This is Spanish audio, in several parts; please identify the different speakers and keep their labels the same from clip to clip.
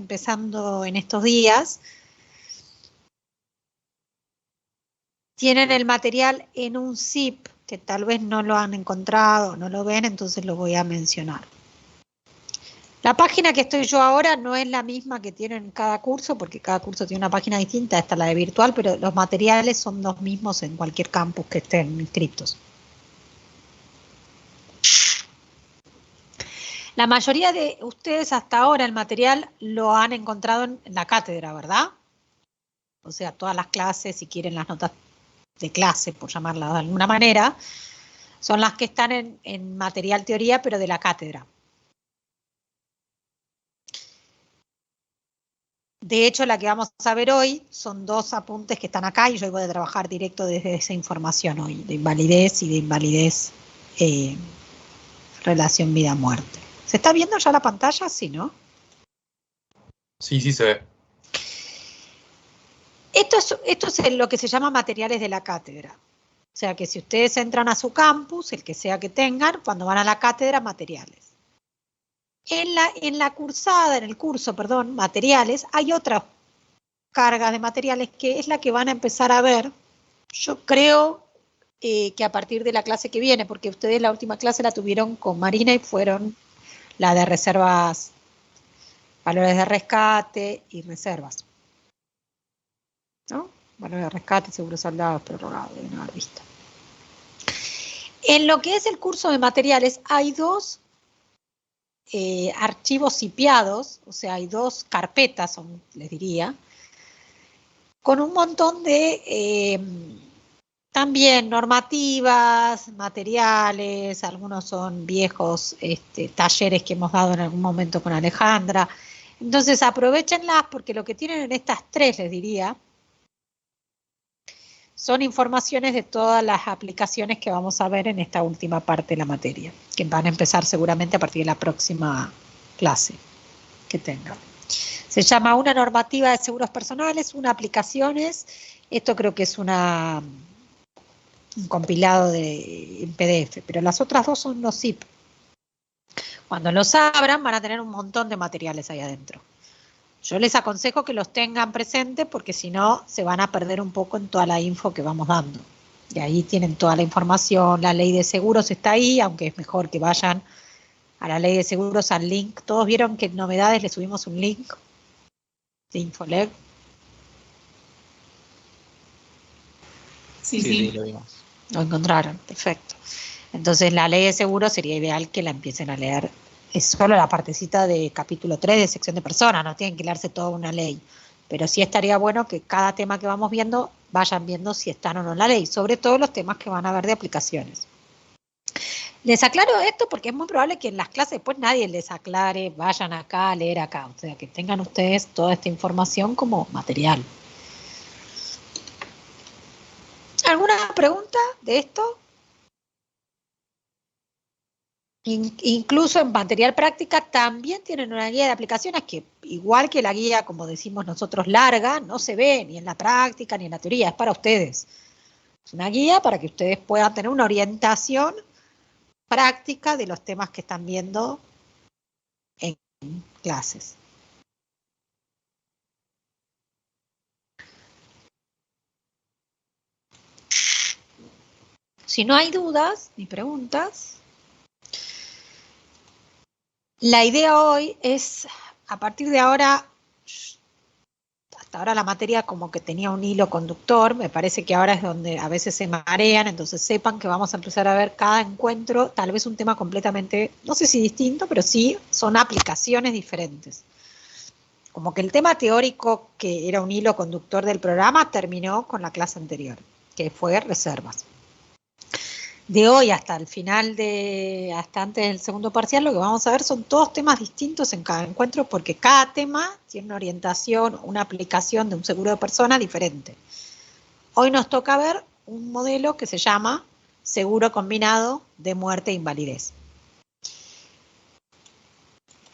Speaker 1: empezando en estos días, tienen el material en un zip que tal vez no lo han encontrado, no lo ven, entonces lo voy a mencionar. La página que estoy yo ahora no es la misma que tienen cada curso, porque cada curso tiene una página distinta, esta es la de virtual, pero los materiales son los mismos en cualquier campus que estén inscritos. La mayoría de ustedes hasta ahora el material lo han encontrado en la cátedra, ¿verdad? O sea, todas las clases, si quieren las notas de clase, por llamarlas de alguna manera, son las que están en material teoría, pero de la cátedra. De hecho, la que vamos a ver hoy son 2 apuntes que están acá y yo voy a trabajar directo desde esa información hoy, de invalidez y de invalidez relación vida-muerte. ¿Se está viendo ya la pantalla? Sí, ¿no?
Speaker 2: Sí, sí se ve.
Speaker 1: Esto es lo que se llama materiales de la cátedra. O sea que si ustedes entran a su campus, el que sea que tengan, cuando van a la cátedra, materiales. En la cursada, en el curso, perdón, materiales, hay otra carga de materiales que es la que van a empezar a ver. Yo creo que a partir de la clase que viene, porque ustedes la última clase la tuvieron con Marina y fueron la de reservas, valores de rescate y reservas. ¿No? Valores de rescate, seguros saldados, prorrogados, deben haber visto. En lo que es el curso de materiales hay 2 archivos zipeados, o sea, hay 2 carpetas, les diría, con un montón de también normativas, materiales, algunos son viejos talleres que hemos dado en algún momento con Alejandra. Entonces aprovechenlas porque lo que tienen en estas 3, les diría, son informaciones de todas las aplicaciones que vamos a ver en esta última parte de la materia, que van a empezar seguramente a partir de la próxima clase que tengan. Se llama una normativa de seguros personales, una aplicaciones. Esto creo que es un compilado en PDF, pero las otras 2 son los zip. Cuando los abran van a tener un montón de materiales ahí adentro. Yo les aconsejo que los tengan presentes porque si no se van a perder un poco en toda la info que vamos dando. Y ahí tienen toda la información, la ley de seguros está ahí, aunque es mejor que vayan a la ley de seguros, al link. Todos vieron que en novedades le subimos un link de Infoleg.
Speaker 3: Sí, lo vimos.
Speaker 1: Lo encontraron, perfecto. Entonces la ley de seguros sería ideal que la empiecen a leer. Es solo la partecita de capítulo 3 de sección de personas, no tienen que leerse toda una ley. Pero sí estaría bueno que cada tema que vamos viendo, vayan viendo si están o no en la ley, sobre todo los temas que van a ver de aplicaciones. Les aclaro esto porque es muy probable que en las clases después nadie les aclare, vayan acá a leer acá. O sea, que tengan ustedes toda esta información como material. ¿Alguna pregunta de esto? Incluso en material práctica también tienen una guía de aplicaciones que, igual que la guía, como decimos nosotros, larga, no se ve ni en la práctica ni en la teoría, es para ustedes. Es una guía para que ustedes puedan tener una orientación práctica de los temas que están viendo en clases. Si no hay dudas ni preguntas, la idea hoy es, a partir de ahora, hasta ahora la materia como que tenía un hilo conductor, me parece que ahora es donde a veces se marean, entonces sepan que vamos a empezar a ver cada encuentro, tal vez un tema completamente, no sé si distinto, pero sí son aplicaciones diferentes. Como que el tema teórico que era un hilo conductor del programa terminó con la clase anterior, que fue reservas. De hoy hasta el final hasta antes del segundo parcial, lo que vamos a ver son todos temas distintos en cada encuentro, porque cada tema tiene una orientación, una aplicación de un seguro de persona diferente. Hoy nos toca ver un modelo que se llama seguro combinado de muerte e invalidez.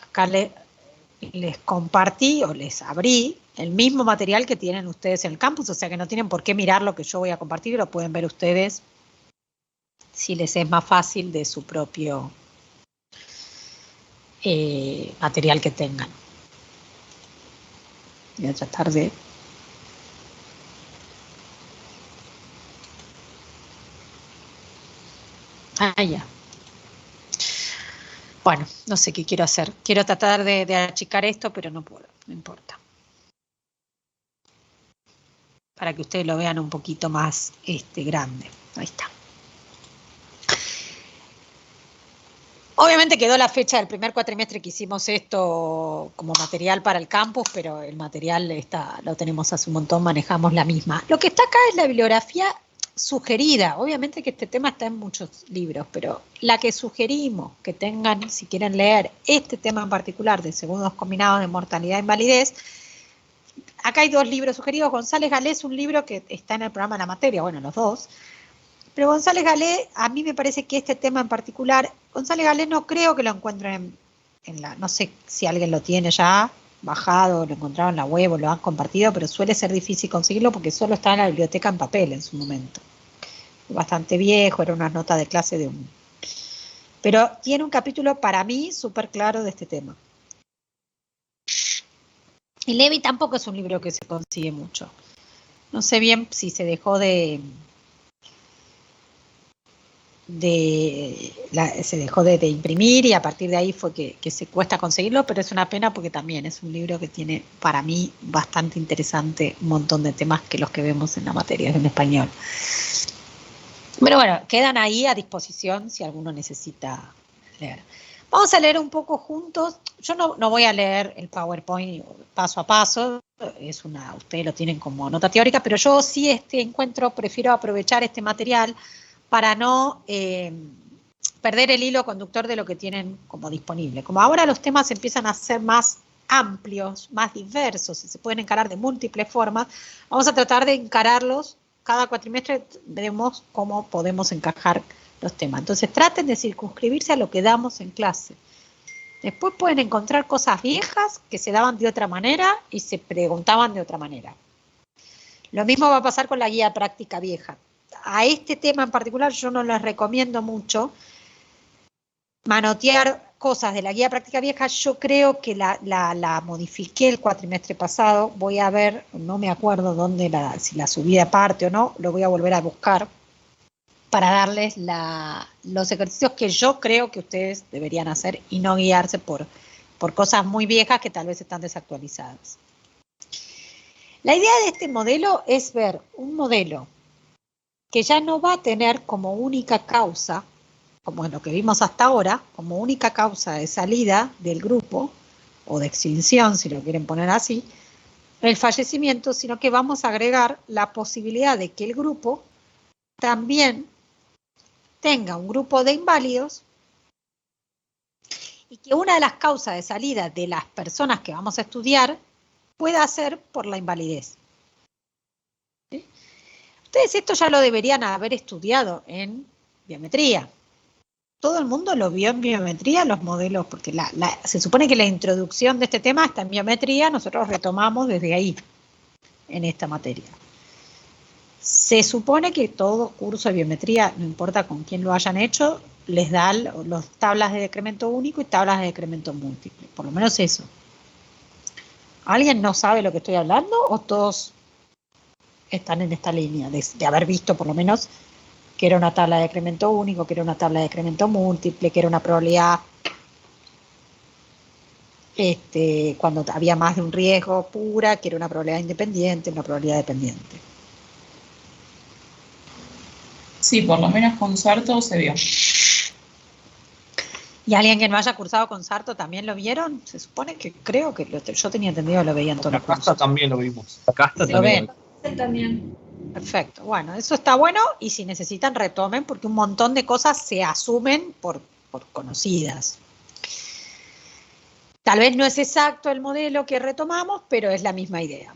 Speaker 1: Acá les compartí o les abrí el mismo material que tienen ustedes en el campus, o sea que no tienen por qué mirar lo que yo voy a compartir, lo pueden ver ustedes si les es más fácil de su propio material que tengan. Voy a tratar de... Ah, ya. Bueno, no sé qué quiero hacer. Quiero tratar de achicar esto, pero no puedo, no importa. Para que ustedes lo vean un poquito más grande. Ahí está. Obviamente quedó la fecha del primer cuatrimestre que hicimos esto como material para el campus, pero el material lo tenemos hace un montón, manejamos la misma. Lo que está acá es la bibliografía sugerida. Obviamente que este tema está en muchos libros, pero la que sugerimos que tengan, si quieren leer este tema en particular de segundos combinados de mortalidad e invalidez, acá hay 2 libros sugeridos. González Galés, un libro que está en el programa de la materia, bueno, los 2. Pero González Galés, a mí me parece que este tema en particular, González Galés no creo que lo encuentren no sé si alguien lo tiene ya bajado, lo encontraron en la web o lo han compartido, pero suele ser difícil conseguirlo porque solo está en la biblioteca en papel en su momento. Bastante viejo, era una nota de clase de un... Pero tiene un capítulo para mí súper claro de este tema. Y Levi tampoco es un libro que se consigue mucho. No sé bien si se dejó se dejó de imprimir y a partir de ahí fue que se cuesta conseguirlo, pero es una pena porque también es un libro que tiene para mí bastante interesante un montón de temas que los que vemos en la materia en español. Pero bueno, quedan ahí a disposición si alguno necesita leer. Vamos a leer un poco juntos. Yo no voy a leer el PowerPoint paso a paso, ustedes lo tienen como nota teórica, pero yo sí prefiero aprovechar este material para no perder el hilo conductor de lo que tienen como disponible. Como ahora los temas empiezan a ser más amplios, más diversos, y se pueden encarar de múltiples formas, vamos a tratar de encararlos. Cada cuatrimestre vemos cómo podemos encajar los temas. Entonces traten de circunscribirse a lo que damos en clase. Después pueden encontrar cosas viejas que se daban de otra manera y se preguntaban de otra manera. Lo mismo va a pasar con la guía práctica vieja. A este tema en particular yo no les recomiendo mucho manotear cosas de la guía práctica vieja. Yo creo que la modifiqué el cuatrimestre pasado. Voy a ver, no me acuerdo si la subí aparte o no, lo voy a volver a buscar para darles los ejercicios que yo creo que ustedes deberían hacer y no guiarse por cosas muy viejas que tal vez están desactualizadas. La idea de este modelo es ver un modelo que ya no va a tener como única causa, como en lo que vimos hasta ahora, como única causa de salida del grupo, o de extinción, si lo quieren poner así, el fallecimiento, sino que vamos a agregar la posibilidad de que el grupo también tenga un grupo de inválidos y que una de las causas de salida de las personas que vamos a estudiar pueda ser por la invalidez. ¿Sí? Ustedes esto ya lo deberían haber estudiado en biometría. Todo el mundo lo vio en biometría, los modelos, porque se supone que la introducción de este tema está en biometría, nosotros retomamos desde ahí, en esta materia. Se supone que todo curso de biometría, no importa con quién lo hayan hecho, les da las tablas de decremento único y tablas de decremento múltiple, por lo menos eso. ¿Alguien no sabe lo que estoy hablando o todos están en esta línea de haber visto por lo menos que era una tabla de decremento único, que era una tabla de decremento múltiple, que era una probabilidad cuando había más de un riesgo pura, que era una probabilidad independiente, una probabilidad dependiente?
Speaker 3: Sí, por lo menos con Sarto se vio.
Speaker 1: ¿Y alguien que no haya cursado con Sarto también lo vieron? Se supone que creo que yo tenía entendido que lo veían todos los cursos.
Speaker 2: Acá también lo vimos. Acá
Speaker 1: ¿Lo ven?
Speaker 4: También.
Speaker 1: Perfecto. Bueno, eso está bueno y si necesitan retomen porque un montón de cosas se asumen por conocidas. Tal vez no es exacto el modelo que retomamos, pero es la misma idea.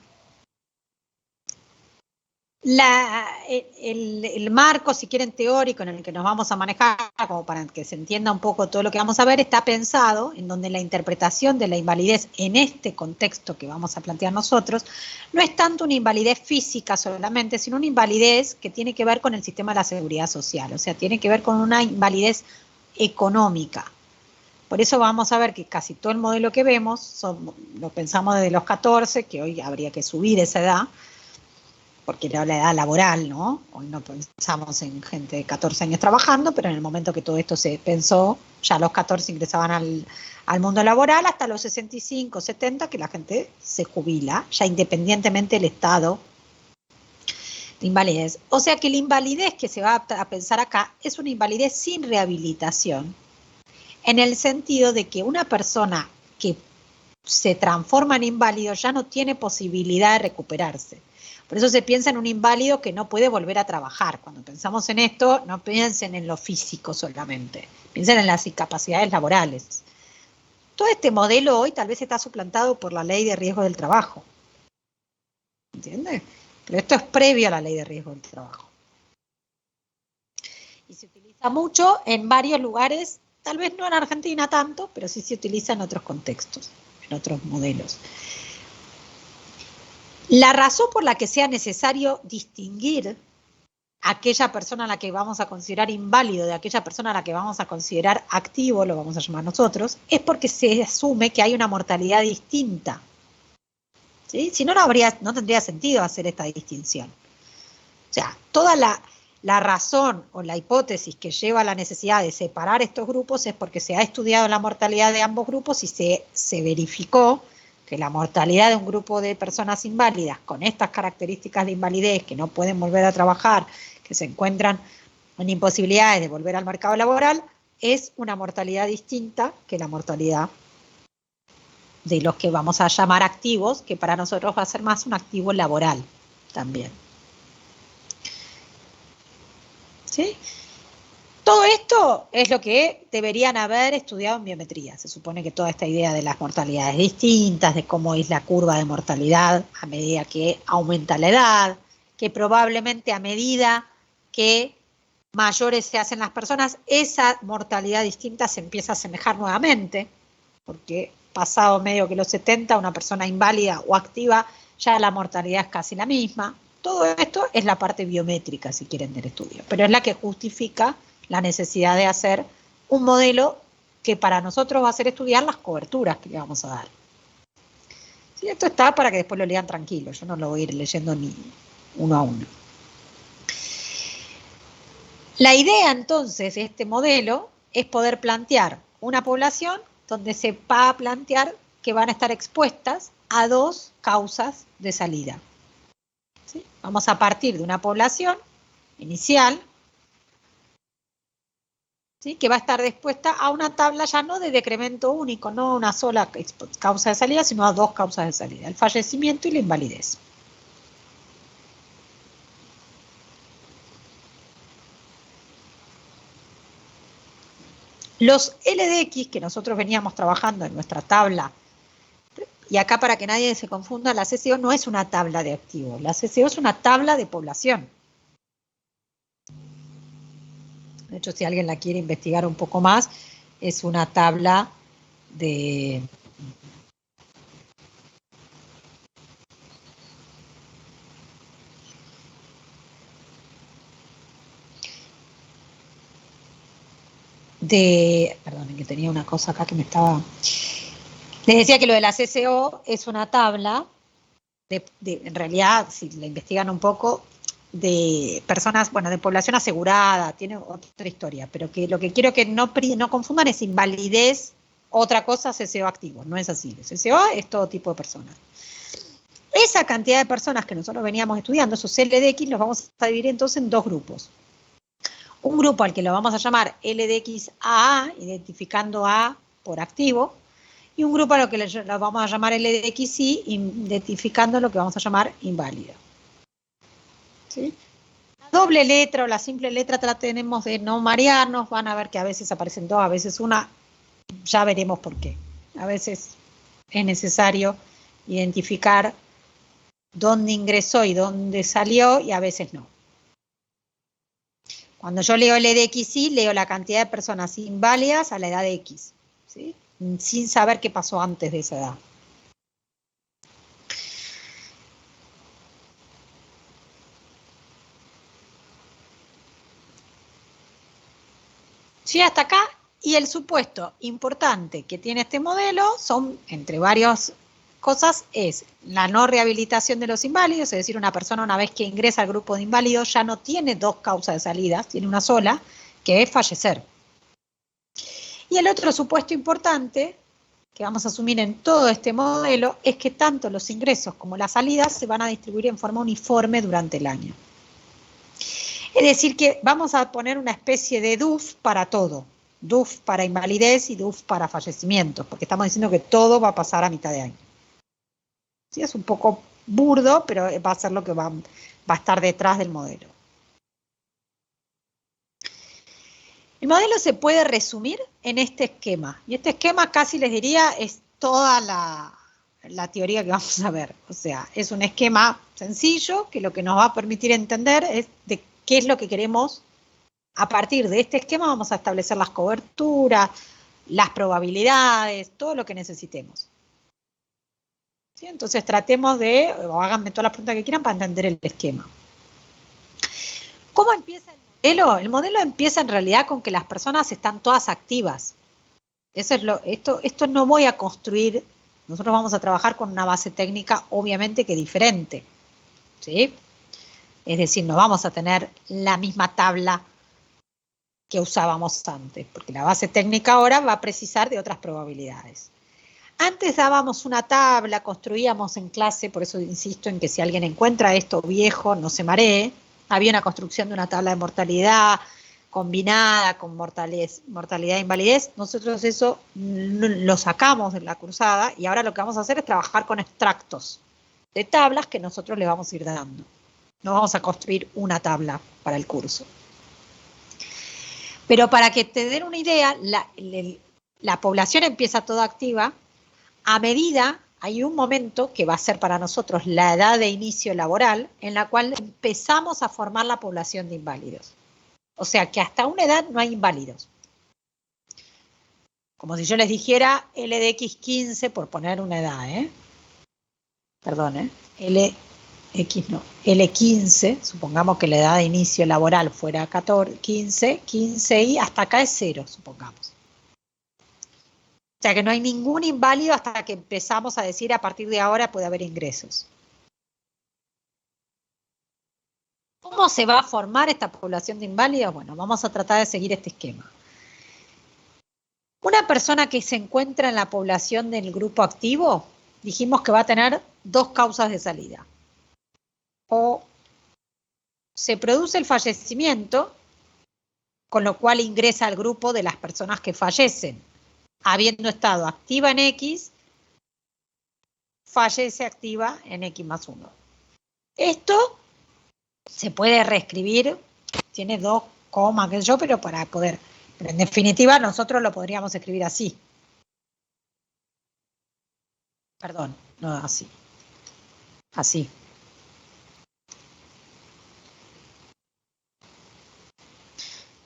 Speaker 1: El marco, si quieren, teórico en el que nos vamos a manejar, como para que se entienda un poco todo lo que vamos a ver, está pensado en donde la interpretación de la invalidez en este contexto que vamos a plantear nosotros no es tanto una invalidez física solamente, sino una invalidez que tiene que ver con el sistema de la seguridad social, o sea, tiene que ver con una invalidez económica. Por eso vamos a ver que casi todo el modelo que vemos, lo pensamos desde los 14, que hoy habría que subir esa edad, porque era la edad laboral, ¿no? Hoy no pensamos en gente de 14 años trabajando, pero en el momento que todo esto se pensó, ya a los 14 ingresaban al mundo laboral, hasta los 65, 70, que la gente se jubila, ya independientemente del estado de invalidez. O sea que la invalidez que se va a pensar acá es una invalidez sin rehabilitación, en el sentido de que una persona que se transforma en inválido ya no tiene posibilidad de recuperarse. Por eso se piensa en un inválido que no puede volver a trabajar. Cuando pensamos en esto, no piensen en lo físico solamente, piensen en las incapacidades laborales. Todo este modelo hoy tal vez está suplantado por la ley de riesgo del trabajo. ¿Entiendes? Pero esto es previo a la ley de riesgo del trabajo. Y se utiliza mucho en varios lugares, tal vez no en Argentina tanto, pero sí se utiliza en otros contextos, en otros modelos. La razón por la que sea necesario distinguir a aquella persona a la que vamos a considerar inválido de aquella persona a la que vamos a considerar activo, lo vamos a llamar nosotros, es porque se asume que hay una mortalidad distinta. ¿Sí? Si no, no tendría sentido hacer esta distinción. O sea, toda la razón o la hipótesis que lleva a la necesidad de separar estos grupos es porque se ha estudiado la mortalidad de ambos grupos y se verificó que la mortalidad de un grupo de personas inválidas con estas características de invalidez, que no pueden volver a trabajar, que se encuentran en imposibilidades de volver al mercado laboral, es una mortalidad distinta que la mortalidad de los que vamos a llamar activos, que para nosotros va a ser más un activo laboral también. ¿Sí? Todo esto es lo que deberían haber estudiado en biometría. Se supone que toda esta idea de las mortalidades distintas, de cómo es la curva de mortalidad a medida que aumenta la edad, que probablemente a medida que mayores se hacen las personas, esa mortalidad distinta se empieza a asemejar nuevamente, porque pasado medio que los 70, una persona inválida o activa, ya la mortalidad es casi la misma. Todo esto es la parte biométrica, si quieren, del estudio, pero es la que justifica la necesidad de hacer un modelo que para nosotros va a ser estudiar las coberturas que le vamos a dar. ¿Sí? Esto está para que después lo lean tranquilo, yo no lo voy a ir leyendo ni uno a uno. La idea entonces de este modelo es poder plantear una población donde se va a plantear que van a estar expuestas a dos causas de salida. ¿Sí? Vamos a partir de una población inicial, ¿sí? Que va a estar dispuesta a una tabla ya no de decremento único, no una sola causa de salida, sino a dos causas de salida, el fallecimiento y la invalidez. Los LDX que nosotros veníamos trabajando en nuestra tabla, y acá para que nadie se confunda, la CCO no es una tabla de activos, la CCO es una tabla de población. De hecho, si alguien la quiere investigar un poco más, es una tabla de perdón, que tenía una cosa acá que me estaba... Les decía que lo de la CCO es una tabla en realidad, si la investigan un poco, de personas, bueno, de población asegurada, tiene otra historia, pero que lo que quiero que no confundan es invalidez, otra cosa, CCO activo, no es así. CCO es todo tipo de personas. Esa cantidad de personas que nosotros veníamos estudiando, esos LDX, los vamos a dividir entonces en dos grupos. Un grupo al que lo vamos a llamar LDX-AA, identificando A por activo, y un grupo a lo que lo vamos a llamar LDXI, identificando lo que vamos a llamar inválido. ¿Sí? La doble letra o la simple letra tenemos de no marearnos, van a ver que a veces aparecen dos, a veces una, ya veremos por qué. A veces es necesario identificar dónde ingresó y dónde salió, y a veces no. Cuando yo leo LDXI, leo la cantidad de personas inválidas a la edad de X, ¿sí? Sin saber qué pasó antes de esa edad. Sí, hasta acá Y el supuesto importante que tiene este modelo son, entre varias cosas, es la no rehabilitación de los inválidos, es decir, una persona una vez que ingresa al grupo de inválidos ya no tiene dos causas de salida, tiene una sola, que es fallecer. Y el otro supuesto importante que vamos a asumir en todo este modelo es que tanto los ingresos como las salidas se van a distribuir en forma uniforme durante el año. Es decir, que vamos a poner una especie de DUF para todo. DUF para invalidez y DUF para fallecimientos, porque estamos diciendo que todo va a pasar a mitad de año. Sí, es un poco burdo, pero va a ser lo que va a estar detrás del modelo. El modelo se puede resumir en este esquema, y este esquema casi les diría es toda la teoría que vamos a ver. O sea, es un esquema sencillo que lo que nos va a permitir entender es de qué es lo que queremos. A partir de este esquema vamos a establecer las coberturas, las probabilidades, todo lo que necesitemos. ¿Sí? Entonces tratemos de, o háganme todas las preguntas que quieran para entender el esquema. ¿Cómo empieza el modelo? El modelo empieza en realidad con que las personas están todas activas. Eso es esto no voy a construir, nosotros vamos a trabajar con una base técnica obviamente que diferente. ¿Sí? Es decir, no vamos a tener la misma tabla que usábamos antes, porque la base técnica ahora va a precisar de otras probabilidades. Antes dábamos una tabla, construíamos en clase, por eso insisto en que si alguien encuentra esto viejo, no se maree. Había una construcción de una tabla de mortalidad combinada con mortalidad e invalidez. Nosotros eso lo sacamos de la cursada y ahora lo que vamos a hacer es trabajar con extractos de tablas que nosotros le vamos a ir dando. No vamos a construir una tabla para el curso. Pero para que te den una idea, la población empieza toda activa. A medida, hay un momento que va a ser para nosotros la edad de inicio laboral, en la cual empezamos a formar la población de inválidos. O sea que hasta una edad no hay inválidos. Como si yo les dijera L de X15 por poner una edad, Perdón, LX no, L15, supongamos que la edad de inicio laboral fuera 14, 15 y hasta acá es 0, supongamos. O sea que no hay ningún inválido hasta que empezamos a decir a partir de ahora puede haber ingresos. ¿Cómo se va a formar esta población de inválidos? Bueno, vamos a tratar de seguir este esquema. Una persona que se encuentra en la población del grupo activo, dijimos que va a tener dos causas de salida. O se produce el fallecimiento, con lo cual ingresa al grupo de las personas que fallecen. Habiendo estado activa en X, fallece activa en X más 1. Esto se puede reescribir, tiene 2 comas, qué sé yo, pero para poder, pero en definitiva nosotros lo podríamos escribir así. Perdón, no así. Así.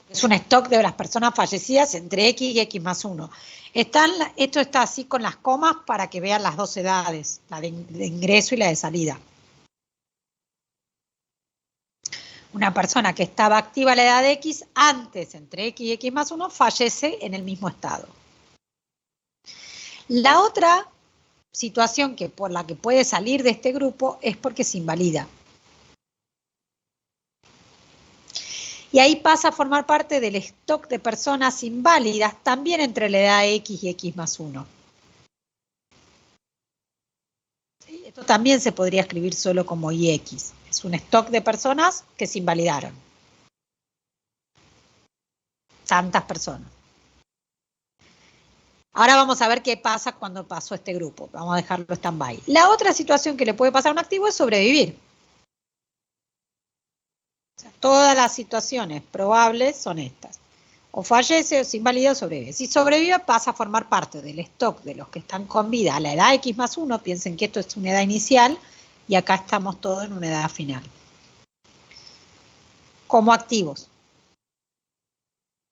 Speaker 1: Es un stock de las personas fallecidas entre X y X más 1. Esto está así con las comas para que vean las dos edades, la de ingreso y la de salida. Una persona que estaba activa a la edad de X, antes entre X y X más 1, fallece en el mismo estado. La otra situación por la que puede salir de este grupo es porque se invalida. Y ahí pasa a formar parte del stock de personas inválidas, también entre la edad X y X más 1. ¿Sí? Esto también se podría escribir solo como IX. Es un stock de personas que se invalidaron. Tantas personas. Ahora vamos a ver qué pasa cuando pasó este grupo. Vamos a dejarlo stand-by. La otra situación que le puede pasar a un activo es sobrevivir. Todas las situaciones probables son estas. O fallece, o se invalida, o sobrevive. Si sobrevive, pasa a formar parte del stock de los que están con vida a la edad X más 1. Piensen que esto es una edad inicial y acá estamos todos en una edad final. Como activos.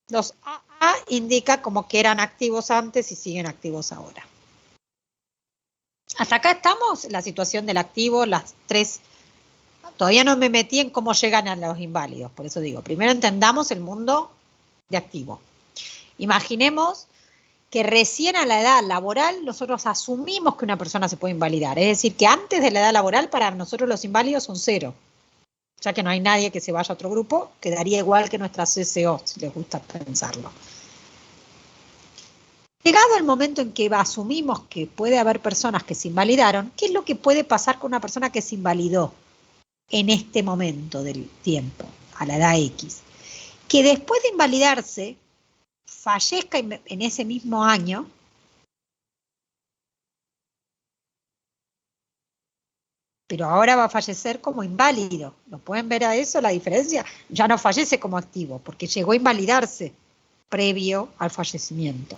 Speaker 1: Los AA indica como que eran activos antes y siguen activos ahora. Hasta acá estamos, la situación del activo, las tres. Todavía no me metí en cómo llegan a los inválidos, por eso digo, primero entendamos el mundo de activo. Imaginemos que recién a la edad laboral nosotros asumimos que una persona se puede invalidar. Es decir, que antes de la edad laboral para nosotros los inválidos son 0. Ya que no hay nadie que se vaya a otro grupo, quedaría igual que nuestra CCO, si les gusta pensarlo. Llegado el momento en que asumimos que puede haber personas que se invalidaron, ¿qué es lo que puede pasar con una persona que se invalidó en este momento del tiempo, a la edad X? Que después de invalidarse, fallezca en ese mismo año, pero ahora va a fallecer como inválido. ¿Lo pueden ver a eso la diferencia? Ya no fallece como activo, porque llegó a invalidarse previo al fallecimiento.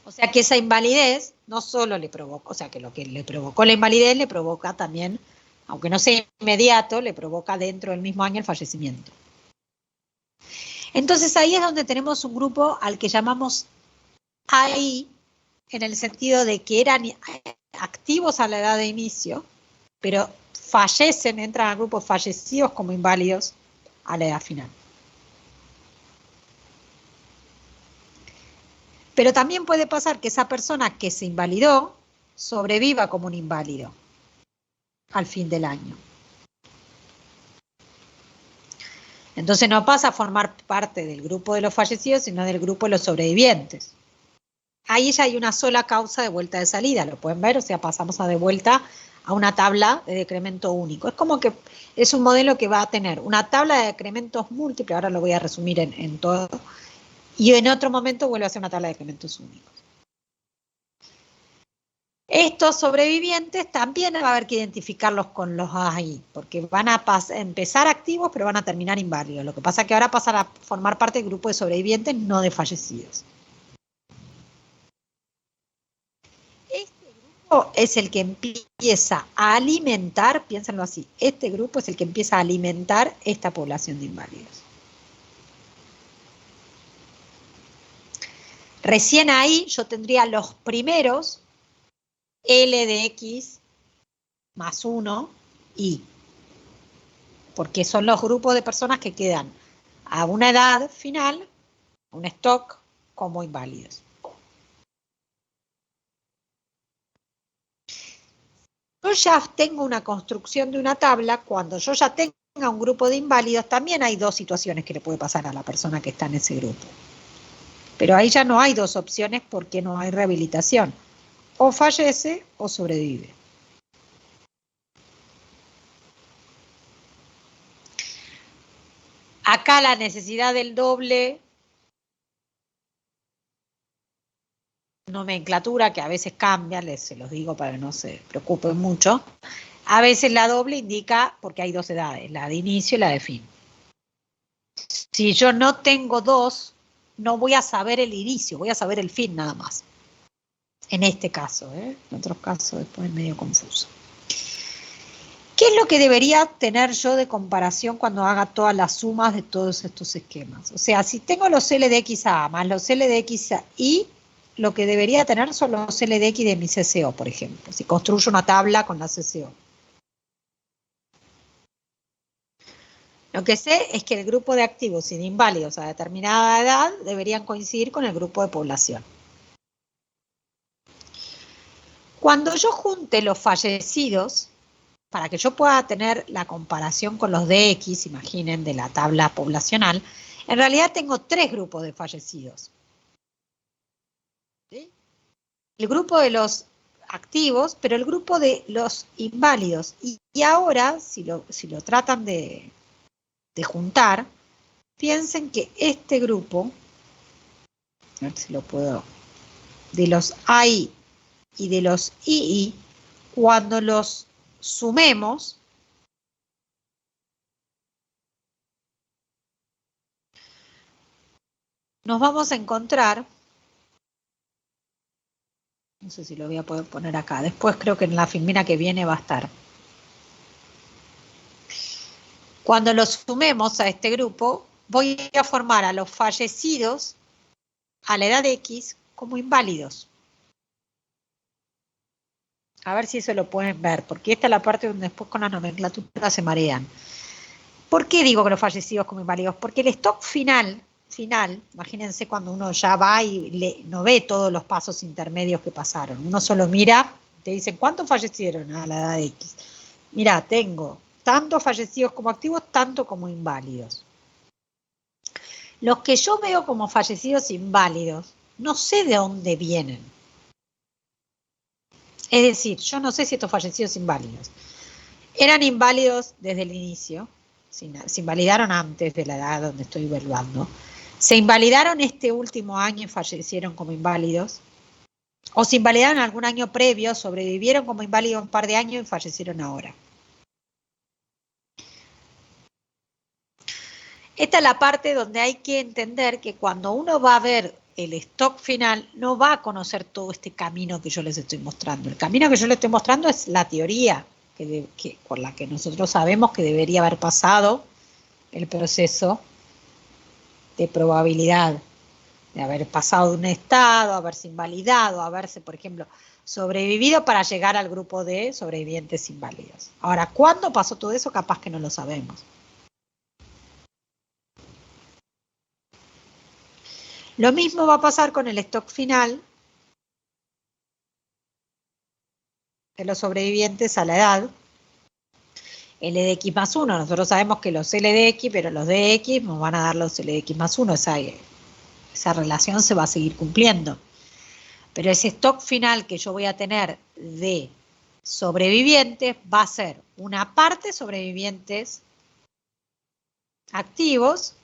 Speaker 1: O sea que esa invalidez no solo le provoca, o sea que lo que le provocó la invalidez le provoca también, aunque no sea inmediato, le provoca dentro del mismo año el fallecimiento. Entonces ahí es donde tenemos un grupo al que llamamos AI, en el sentido de que eran activos a la edad de inicio, pero fallecen, entran al grupo fallecidos como inválidos a la edad final. Pero también puede pasar que esa persona que se invalidó sobreviva como un inválido al fin del año. Entonces no pasa a formar parte del grupo de los fallecidos, sino del grupo de los sobrevivientes. Ahí ya hay una sola causa de vuelta de salida, ¿lo pueden ver? O sea, pasamos de vuelta a una tabla de decremento único. Es como que es un modelo que va a tener una tabla de decrementos múltiples, ahora lo voy a resumir en todo, y en otro momento vuelve a ser una tabla de decrementos únicos. Estos sobrevivientes también va a haber que identificarlos con los AI, porque van a empezar activos, pero van a terminar inválidos. Lo que pasa es que ahora pasan a formar parte del grupo de sobrevivientes, no de fallecidos. Este grupo es el que empieza a alimentar, piénsenlo así, este grupo es el que empieza a alimentar esta población de inválidos. Recién ahí yo tendría los primeros L de X más 1 y, porque son los grupos de personas que quedan a una edad final, un stock, como inválidos. Yo ya tengo una construcción de una tabla, cuando yo ya tenga un grupo de inválidos, también hay dos situaciones que le puede pasar a la persona que está en ese grupo. Pero ahí ya no hay dos opciones porque no hay rehabilitación. O fallece o sobrevive. Acá la necesidad del doble nomenclatura, que a veces cambia, se los digo para que no se preocupen mucho. A veces la doble indica, porque hay dos edades, la de inicio y la de fin. Si yo no tengo dos, no voy a saber el inicio, voy a saber el fin nada más. En este caso, en otros casos después es medio confuso. ¿Qué es lo que debería tener yo de comparación cuando haga todas las sumas de todos estos esquemas? O sea, si tengo los L de XA más los L de XI, lo que debería tener son los L de X de mi CCO, por ejemplo, si construyo una tabla con la CCO. Lo que sé es que el grupo de activos y de inválidos a determinada edad deberían coincidir con el grupo de población. Cuando yo junte los fallecidos, para que yo pueda tener la comparación con los DX, imaginen, de la tabla poblacional, en realidad tengo 3 grupos de fallecidos. ¿Sí? El grupo de los activos, pero el grupo de los inválidos. Y ahora, si lo tratan de juntar, piensen que este grupo, a ver si lo puedo, de los AI y de los II, cuando los sumemos, nos vamos a encontrar, no sé si lo voy a poder poner acá, después creo que en la filmina que viene va a estar. Cuando los sumemos a este grupo, voy a formar a los fallecidos a la edad de X como inválidos. A ver si eso lo pueden ver, porque esta es la parte donde después con la nomenclatura se marean. ¿Por qué digo que los fallecidos como inválidos? Porque el stock final final, imagínense cuando uno ya va y no ve todos los pasos intermedios que pasaron. Uno solo mira, te dicen, ¿cuántos fallecieron a la edad de X? Mira, tengo tantos fallecidos como activos, tanto como inválidos. Los que yo veo como fallecidos inválidos, no sé de dónde vienen. Es decir, yo no sé si estos fallecidos inválidos eran inválidos desde el inicio, se invalidaron antes de la edad donde estoy evaluando, se invalidaron este último año y fallecieron como inválidos, o se invalidaron algún año previo, sobrevivieron como inválidos un par de años y fallecieron ahora. Esta es la parte donde hay que entender que cuando uno va a ver el stock final, no va a conocer todo este camino que yo les estoy mostrando. El camino que yo les estoy mostrando es la teoría por la que nosotros sabemos que debería haber pasado el proceso de probabilidad, de haber pasado de un estado, haberse invalidado, haberse, por ejemplo, sobrevivido para llegar al grupo de sobrevivientes inválidos. Ahora, ¿cuándo pasó todo eso? Capaz que no lo sabemos. Lo mismo va a pasar con el stock final de los sobrevivientes a la edad. LDX más 1, nosotros sabemos que los LDX, pero los DX nos van a dar los LDX más 1, esa relación se va a seguir cumpliendo. Pero ese stock final que yo voy a tener de sobrevivientes va a ser una parte sobrevivientes activos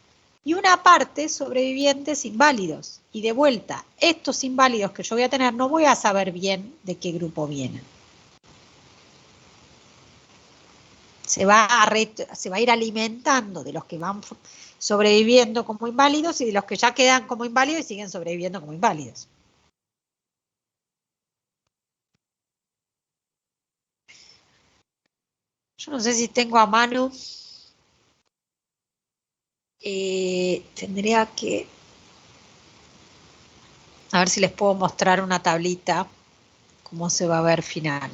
Speaker 1: y una parte sobrevivientes inválidos. Y de vuelta, estos inválidos que yo voy a tener, no voy a saber bien de qué grupo vienen. Se va a ir alimentando de los que van sobreviviendo como inválidos y de los que ya quedan como inválidos y siguen sobreviviendo como inválidos. Yo no sé si tengo a mano. Tendría que... A ver si les puedo mostrar una tablita, cómo se va a ver final.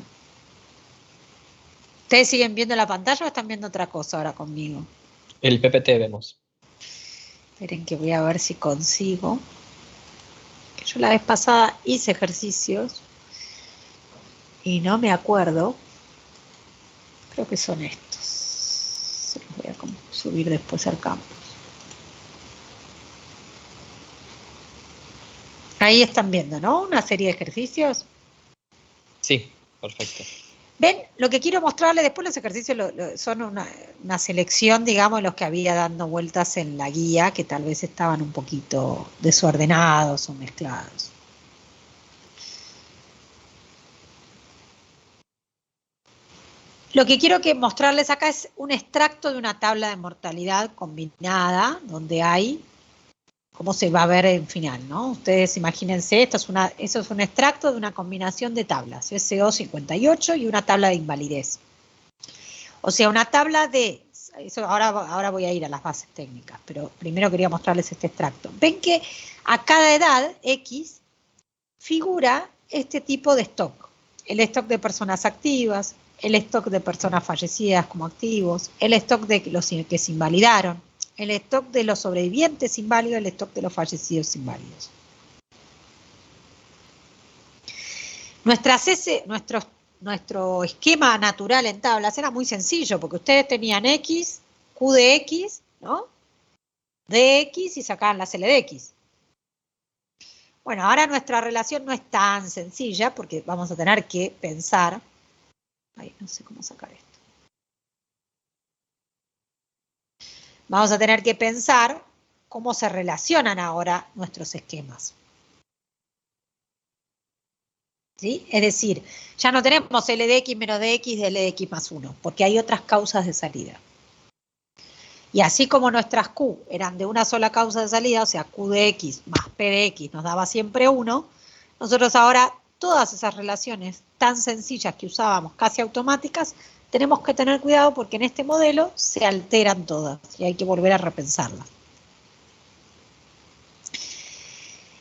Speaker 1: ¿Ustedes siguen viendo la pantalla o están viendo otra cosa ahora conmigo?
Speaker 4: El PPT vemos.
Speaker 1: Esperen que voy a ver si consigo. Que yo la vez pasada hice ejercicios y no me acuerdo. Creo que son estos. Se los voy a subir después al campo. Ahí están viendo, ¿no? Una serie de ejercicios.
Speaker 4: Sí, perfecto.
Speaker 1: Ven, lo que quiero mostrarles después, los ejercicios son una selección, digamos, de los que había dando vueltas en la guía, que tal vez estaban un poquito desordenados o mezclados. Lo que quiero mostrarles acá es un extracto de una tabla de mortalidad combinada, donde hay cómo se va a ver en final, ¿no? Ustedes imagínense, eso es un extracto de una combinación de tablas, SO58 y una tabla de invalidez. O sea, una tabla de... Ahora voy a ir a las bases técnicas, pero primero quería mostrarles este extracto. Ven que a cada edad, X, figura este tipo de stock. El stock de personas activas, el stock de personas fallecidas como activos, el stock de los que se invalidaron, el stock de los sobrevivientes inválidos, el stock de los fallecidos inválidos. Nuestro esquema natural en tablas era muy sencillo, porque ustedes tenían X, Q de X, ¿no? DX y sacaban las L de X. Bueno, ahora nuestra relación no es tan sencilla, porque vamos a tener que pensar... Ay, no sé cómo sacar esto. Vamos a tener que pensar cómo se relacionan ahora nuestros esquemas. ¿Sí? Es decir, ya no tenemos L de X menos DX de L de X más 1, porque hay otras causas de salida. Y así como nuestras Q eran de una sola causa de salida, o sea, Q de X más P de X nos daba siempre 1, nosotros ahora todas esas relaciones tan sencillas que usábamos, casi automáticas, tenemos que tener cuidado porque en este modelo se alteran todas y hay que volver a repensarlas.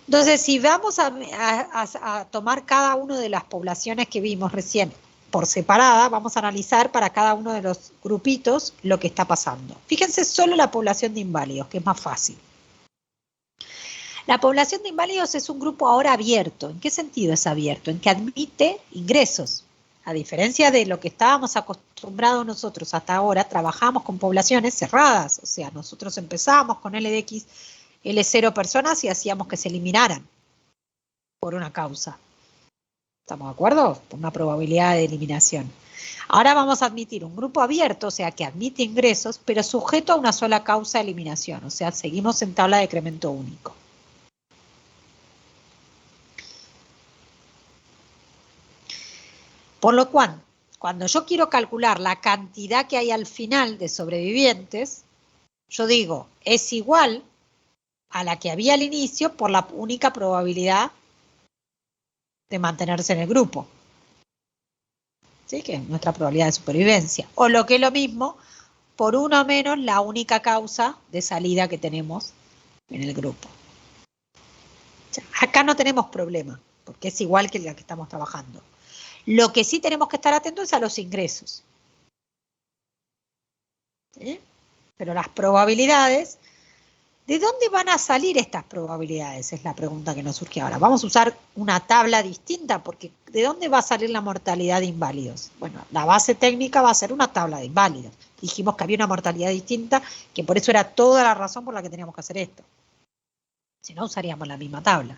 Speaker 1: Entonces, si vamos a tomar cada una de las poblaciones que vimos recién por separada, vamos a analizar para cada uno de los grupitos lo que está pasando. Fíjense solo la población de inválidos, que es más fácil. La población de inválidos es un grupo ahora abierto. ¿En qué sentido es abierto? En que admite ingresos. A diferencia de lo que estábamos acostumbrados nosotros hasta ahora, trabajamos con poblaciones cerradas. O sea, nosotros empezamos con LDX, L0 personas y hacíamos que se eliminaran por una causa. ¿Estamos de acuerdo? Por una probabilidad de eliminación. Ahora vamos a admitir un grupo abierto, o sea, que admite ingresos, pero sujeto a una sola causa de eliminación. O sea, seguimos en tabla de decremento único. Por lo cual, cuando yo quiero calcular la cantidad que hay al final de sobrevivientes, yo digo, es igual a la que había al inicio por la única probabilidad de mantenerse en el grupo. ¿Sí? Que es nuestra probabilidad de supervivencia. O lo que es lo mismo, por uno menos la única causa de salida que tenemos en el grupo. O sea, acá no tenemos problema, porque es igual que la que estamos trabajando. Lo que sí tenemos que estar atentos es a los ingresos. ¿Sí? Pero las probabilidades, ¿de dónde van a salir estas probabilidades? Es la pregunta que nos surge ahora. Vamos a usar una tabla distinta, porque ¿de dónde va a salir la mortalidad de inválidos? Bueno, la base técnica va a ser una tabla de inválidos. Dijimos que había una mortalidad distinta, que por eso era toda la razón por la que teníamos que hacer esto. Si no, usaríamos la misma tabla.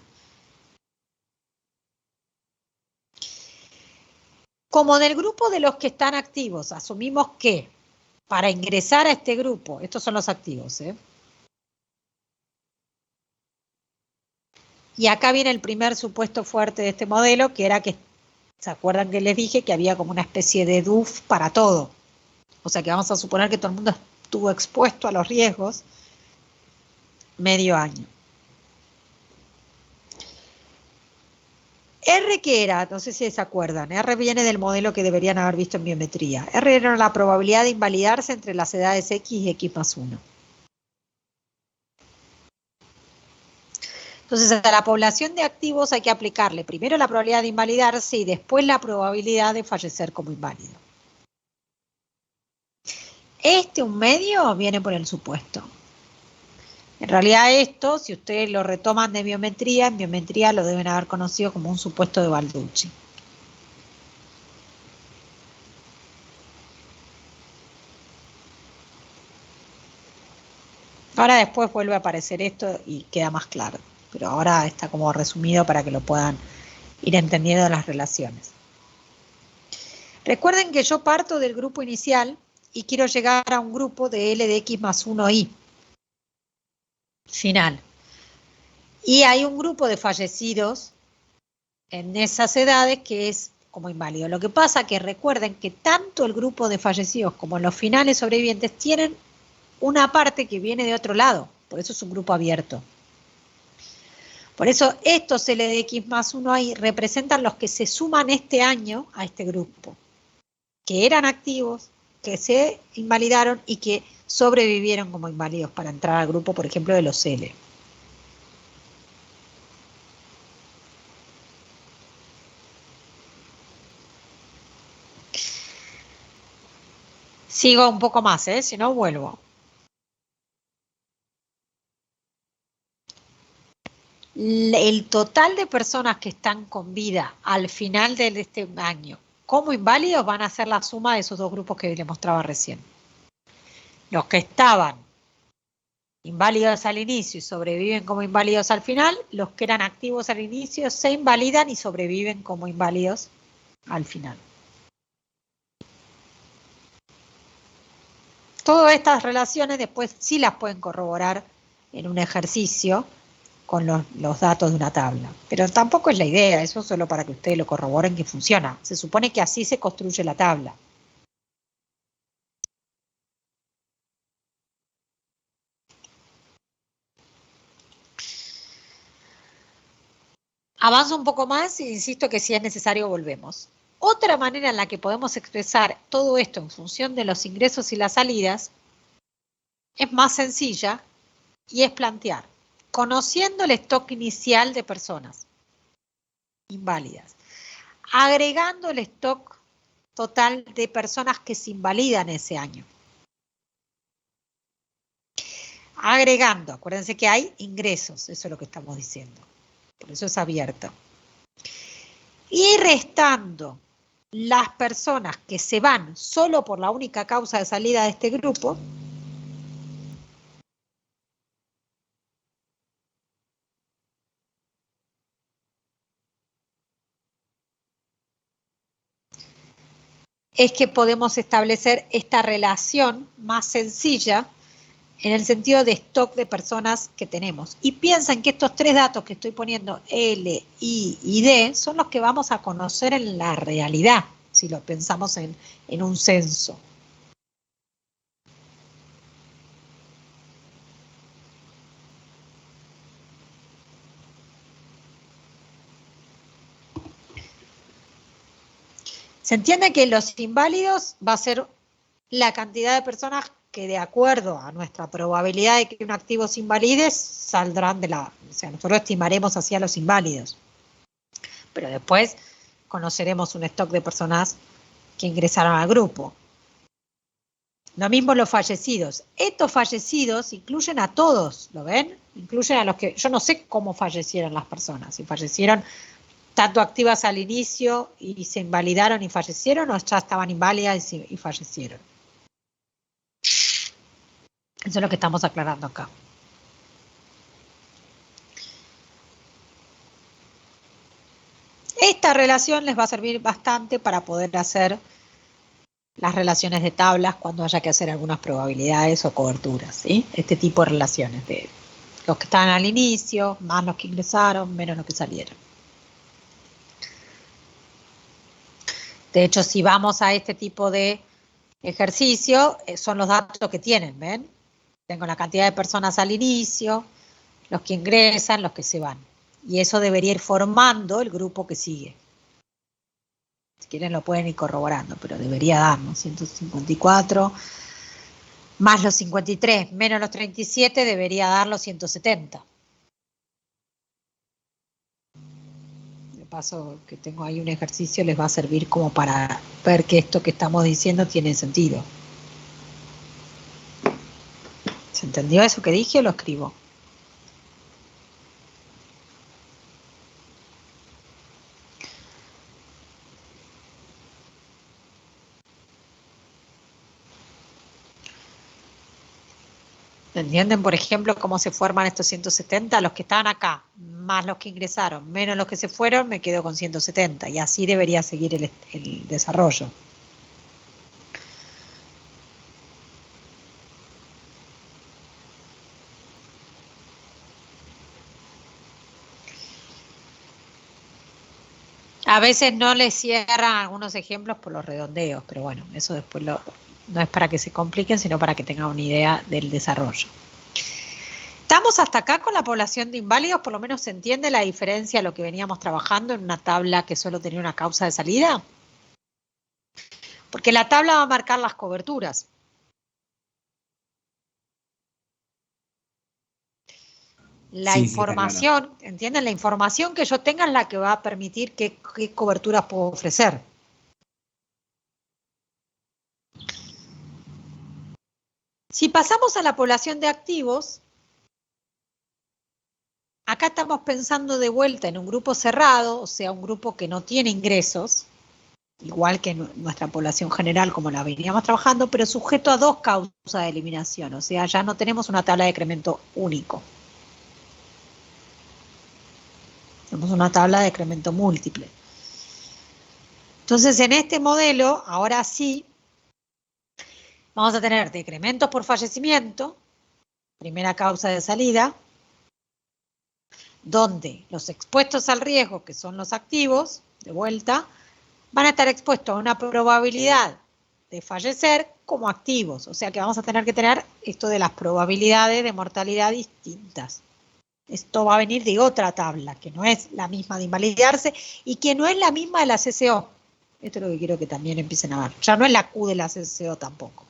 Speaker 1: Como del grupo de los que están activos, asumimos que para ingresar a este grupo, estos son los activos, y acá viene el primer supuesto fuerte de este modelo, que era que, ¿se acuerdan que les dije que había como una especie de DUF para todo? O sea que vamos a suponer que todo el mundo estuvo expuesto a los riesgos medio año. R, ¿qué era? No sé si se acuerdan. R viene del modelo que deberían haber visto en biometría. R era la probabilidad de invalidarse entre las edades X y X más 1. Entonces, a la población de activos hay que aplicarle primero la probabilidad de invalidarse y después la probabilidad de fallecer como inválido. Un medio viene por el supuesto. En realidad esto, si ustedes lo retoman de biometría, en biometría lo deben haber conocido como un supuesto de Balducci. Ahora después vuelve a aparecer esto y queda más claro, pero ahora está como resumido para que lo puedan ir entendiendo las relaciones. Recuerden que yo parto del grupo inicial y quiero llegar a un grupo de L de X más 1i. Final. Y hay un grupo de fallecidos en esas edades que es como inválido. Lo que pasa que recuerden que tanto el grupo de fallecidos como los finales sobrevivientes tienen una parte que viene de otro lado. Por eso es un grupo abierto. Por eso estos L de X más 1 ahí representan los que se suman este año a este grupo, que eran activos, que se invalidaron y que sobrevivieron como inválidos para entrar al grupo, por ejemplo, de los L. Sigo un poco más, si no vuelvo. El total de personas que están con vida al final de este año como inválidos van a ser la suma de esos dos grupos que les mostraba recién. Los que estaban inválidos al inicio y sobreviven como inválidos al final, los que eran activos al inicio se invalidan y sobreviven como inválidos al final. Todas estas relaciones después sí las pueden corroborar en un ejercicio con los datos de una tabla. Pero tampoco es la idea, eso solo para que ustedes lo corroboren que funciona. Se supone que así se construye la tabla. Avanzo un poco más e insisto que si es necesario volvemos. Otra manera en la que podemos expresar todo esto en función de los ingresos y las salidas es más sencilla y es plantear, conociendo el stock inicial de personas inválidas, agregando el stock total de personas que se invalidan ese año, agregando, acuérdense que hay ingresos, eso es lo que estamos diciendo, por eso es abierto. Y restando las personas que se van solo por la única causa de salida de este grupo, es que podemos establecer esta relación más sencilla en el sentido de stock de personas que tenemos. Y piensen que estos tres datos que estoy poniendo, L, I y D, son los que vamos a conocer en la realidad, si lo pensamos en un censo. Se entiende que los inválidos va a ser la cantidad de personas que de acuerdo a nuestra probabilidad de que un activo se invalide, saldrán de la... O sea, nosotros estimaremos hacia los inválidos. Pero después conoceremos un stock de personas que ingresaron al grupo. Lo mismo los fallecidos. Estos fallecidos incluyen a todos, ¿lo ven? Incluyen a los que... Yo no sé cómo fallecieron las personas. Si fallecieron tanto activas al inicio y se invalidaron y fallecieron, o ya estaban inválidas y fallecieron. Eso es lo que estamos aclarando acá. Esta relación les va a servir bastante para poder hacer las relaciones de tablas cuando haya que hacer algunas probabilidades o coberturas, ¿sí? Este tipo de relaciones de los que estaban al inicio, más los que ingresaron, menos los que salieron. De hecho, si vamos a este tipo de ejercicio, son los datos que tienen, ¿ven? Tengo la cantidad de personas al inicio, los que ingresan, los que se van. Y eso debería ir formando el grupo que sigue. Si quieren lo pueden ir corroborando, pero debería darnos 154 más los 53 menos los 37 debería dar los 170. De paso que tengo ahí un ejercicio les va a servir como para ver que esto que estamos diciendo tiene sentido. ¿Se entendió eso que dije o lo escribo? ¿Entienden, por ejemplo, cómo se forman estos 170? Los que estaban acá, más los que ingresaron, menos los que se fueron, me quedo con 170. Y así debería seguir el desarrollo. A veces no les cierran algunos ejemplos por los redondeos, pero bueno, eso después no es para que se compliquen, sino para que tengan una idea del desarrollo. ¿Estamos hasta acá con la población de inválidos? Por lo menos se entiende la diferencia a lo que veníamos trabajando en una tabla que solo tenía una causa de salida. Porque la tabla va a marcar las coberturas. La información, ¿entienden? La información que yo tenga es la que va a permitir qué coberturas puedo ofrecer. Si pasamos a la población de activos, acá estamos pensando de vuelta en un grupo cerrado, o sea, un grupo que no tiene ingresos, igual que nuestra población general como la veníamos trabajando, pero sujeto a dos causas de eliminación, o sea, ya no tenemos una tabla de decremento único. Tenemos una tabla de decremento múltiple. Entonces, en este modelo, ahora sí, vamos a tener decrementos por fallecimiento, primera causa de salida, donde los expuestos al riesgo, que son los activos, de vuelta, van a estar expuestos a una probabilidad de fallecer como activos. O sea que vamos a tener que tener esto de las probabilidades de mortalidad distintas. Esto va a venir de otra tabla, que no es la misma de invalidarse y que no es la misma de la CCO. Esto es lo que quiero que también empiecen a ver. Ya no es la Q de la CCO tampoco.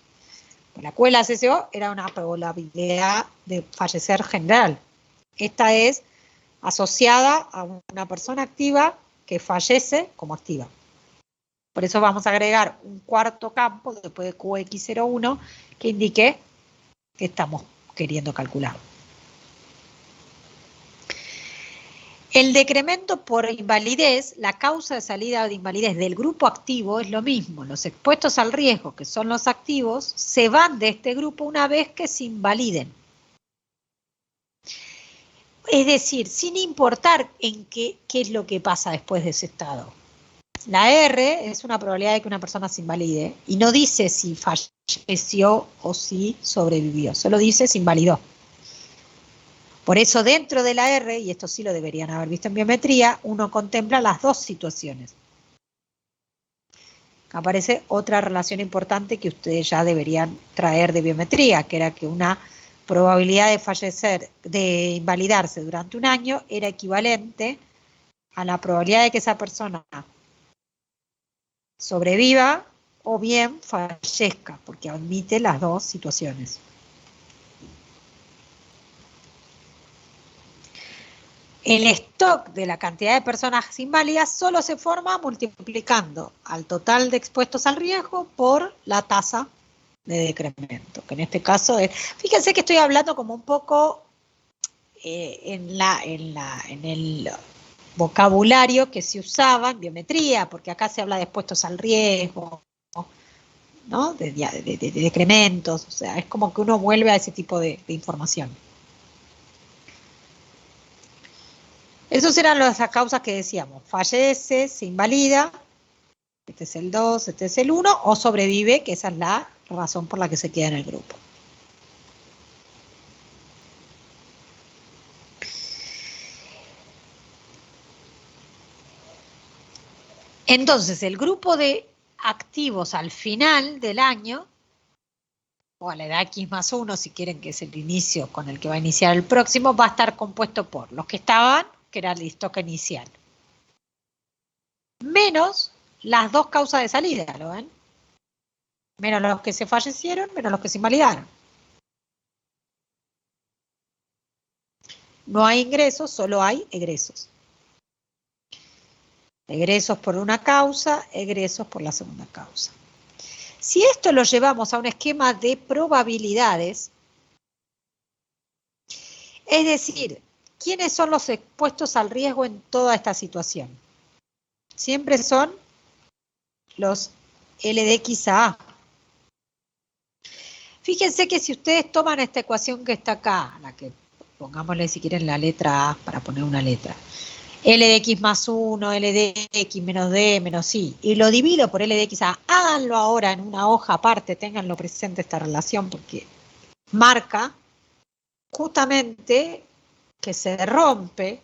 Speaker 1: La Q de la CCO era una probabilidad de fallecer general. Esta es asociada a una persona activa que fallece como activa. Por eso vamos a agregar un cuarto campo después de QX01 que indique que estamos queriendo calcular. El decremento por invalidez, la causa de salida de invalidez del grupo activo es lo mismo. Los expuestos al riesgo, que son los activos, se van de este grupo una vez que se invaliden. Es decir, sin importar en qué es lo que pasa después de ese estado. La R es una probabilidad de que una persona se invalide y no dice si falleció o si sobrevivió, solo dice si invalidó. Por eso dentro de la R, y esto sí lo deberían haber visto en biometría, uno contempla las dos situaciones. Aparece otra relación importante que ustedes ya deberían traer de biometría, que era que una probabilidad de fallecer, de invalidarse durante un año, era equivalente a la probabilidad de que esa persona sobreviva o bien fallezca, porque admite las dos situaciones. El stock de la cantidad de personas inválidas solo se forma multiplicando al total de expuestos al riesgo por la tasa de decremento, que en este caso es, fíjense que estoy hablando como un poco en el vocabulario que se usaba en biometría, porque acá se habla de expuestos al riesgo, ¿no? De decrementos, o sea, es como que uno vuelve a ese tipo de información. Esas eran las causas que decíamos, fallece, se invalida, este es el 2, este es el 1, o sobrevive, que esa es la razón por la que se queda en el grupo. Entonces, el grupo de activos al final del año, o a la edad X más 1, si quieren que es el inicio con el que va a iniciar el próximo, va a estar compuesto por los que estaban, que era el stock inicial, menos las dos causas de salida, ¿lo ven? Menos los que se fallecieron, menos los que se invalidaron. No hay ingresos, solo hay egresos. Egresos por una causa, egresos por la segunda causa. Si esto lo llevamos a un esquema de probabilidades, es decir, ¿quiénes son los expuestos al riesgo en toda esta situación? Siempre son los L de X a A. Fíjense que si ustedes toman esta ecuación que está acá, la que pongámosle si quieren la letra A para poner una letra, L de X más 1, L de X menos D menos I, y lo divido por L de X A, háganlo ahora en una hoja aparte, ténganlo presente esta relación porque marca justamente que se rompe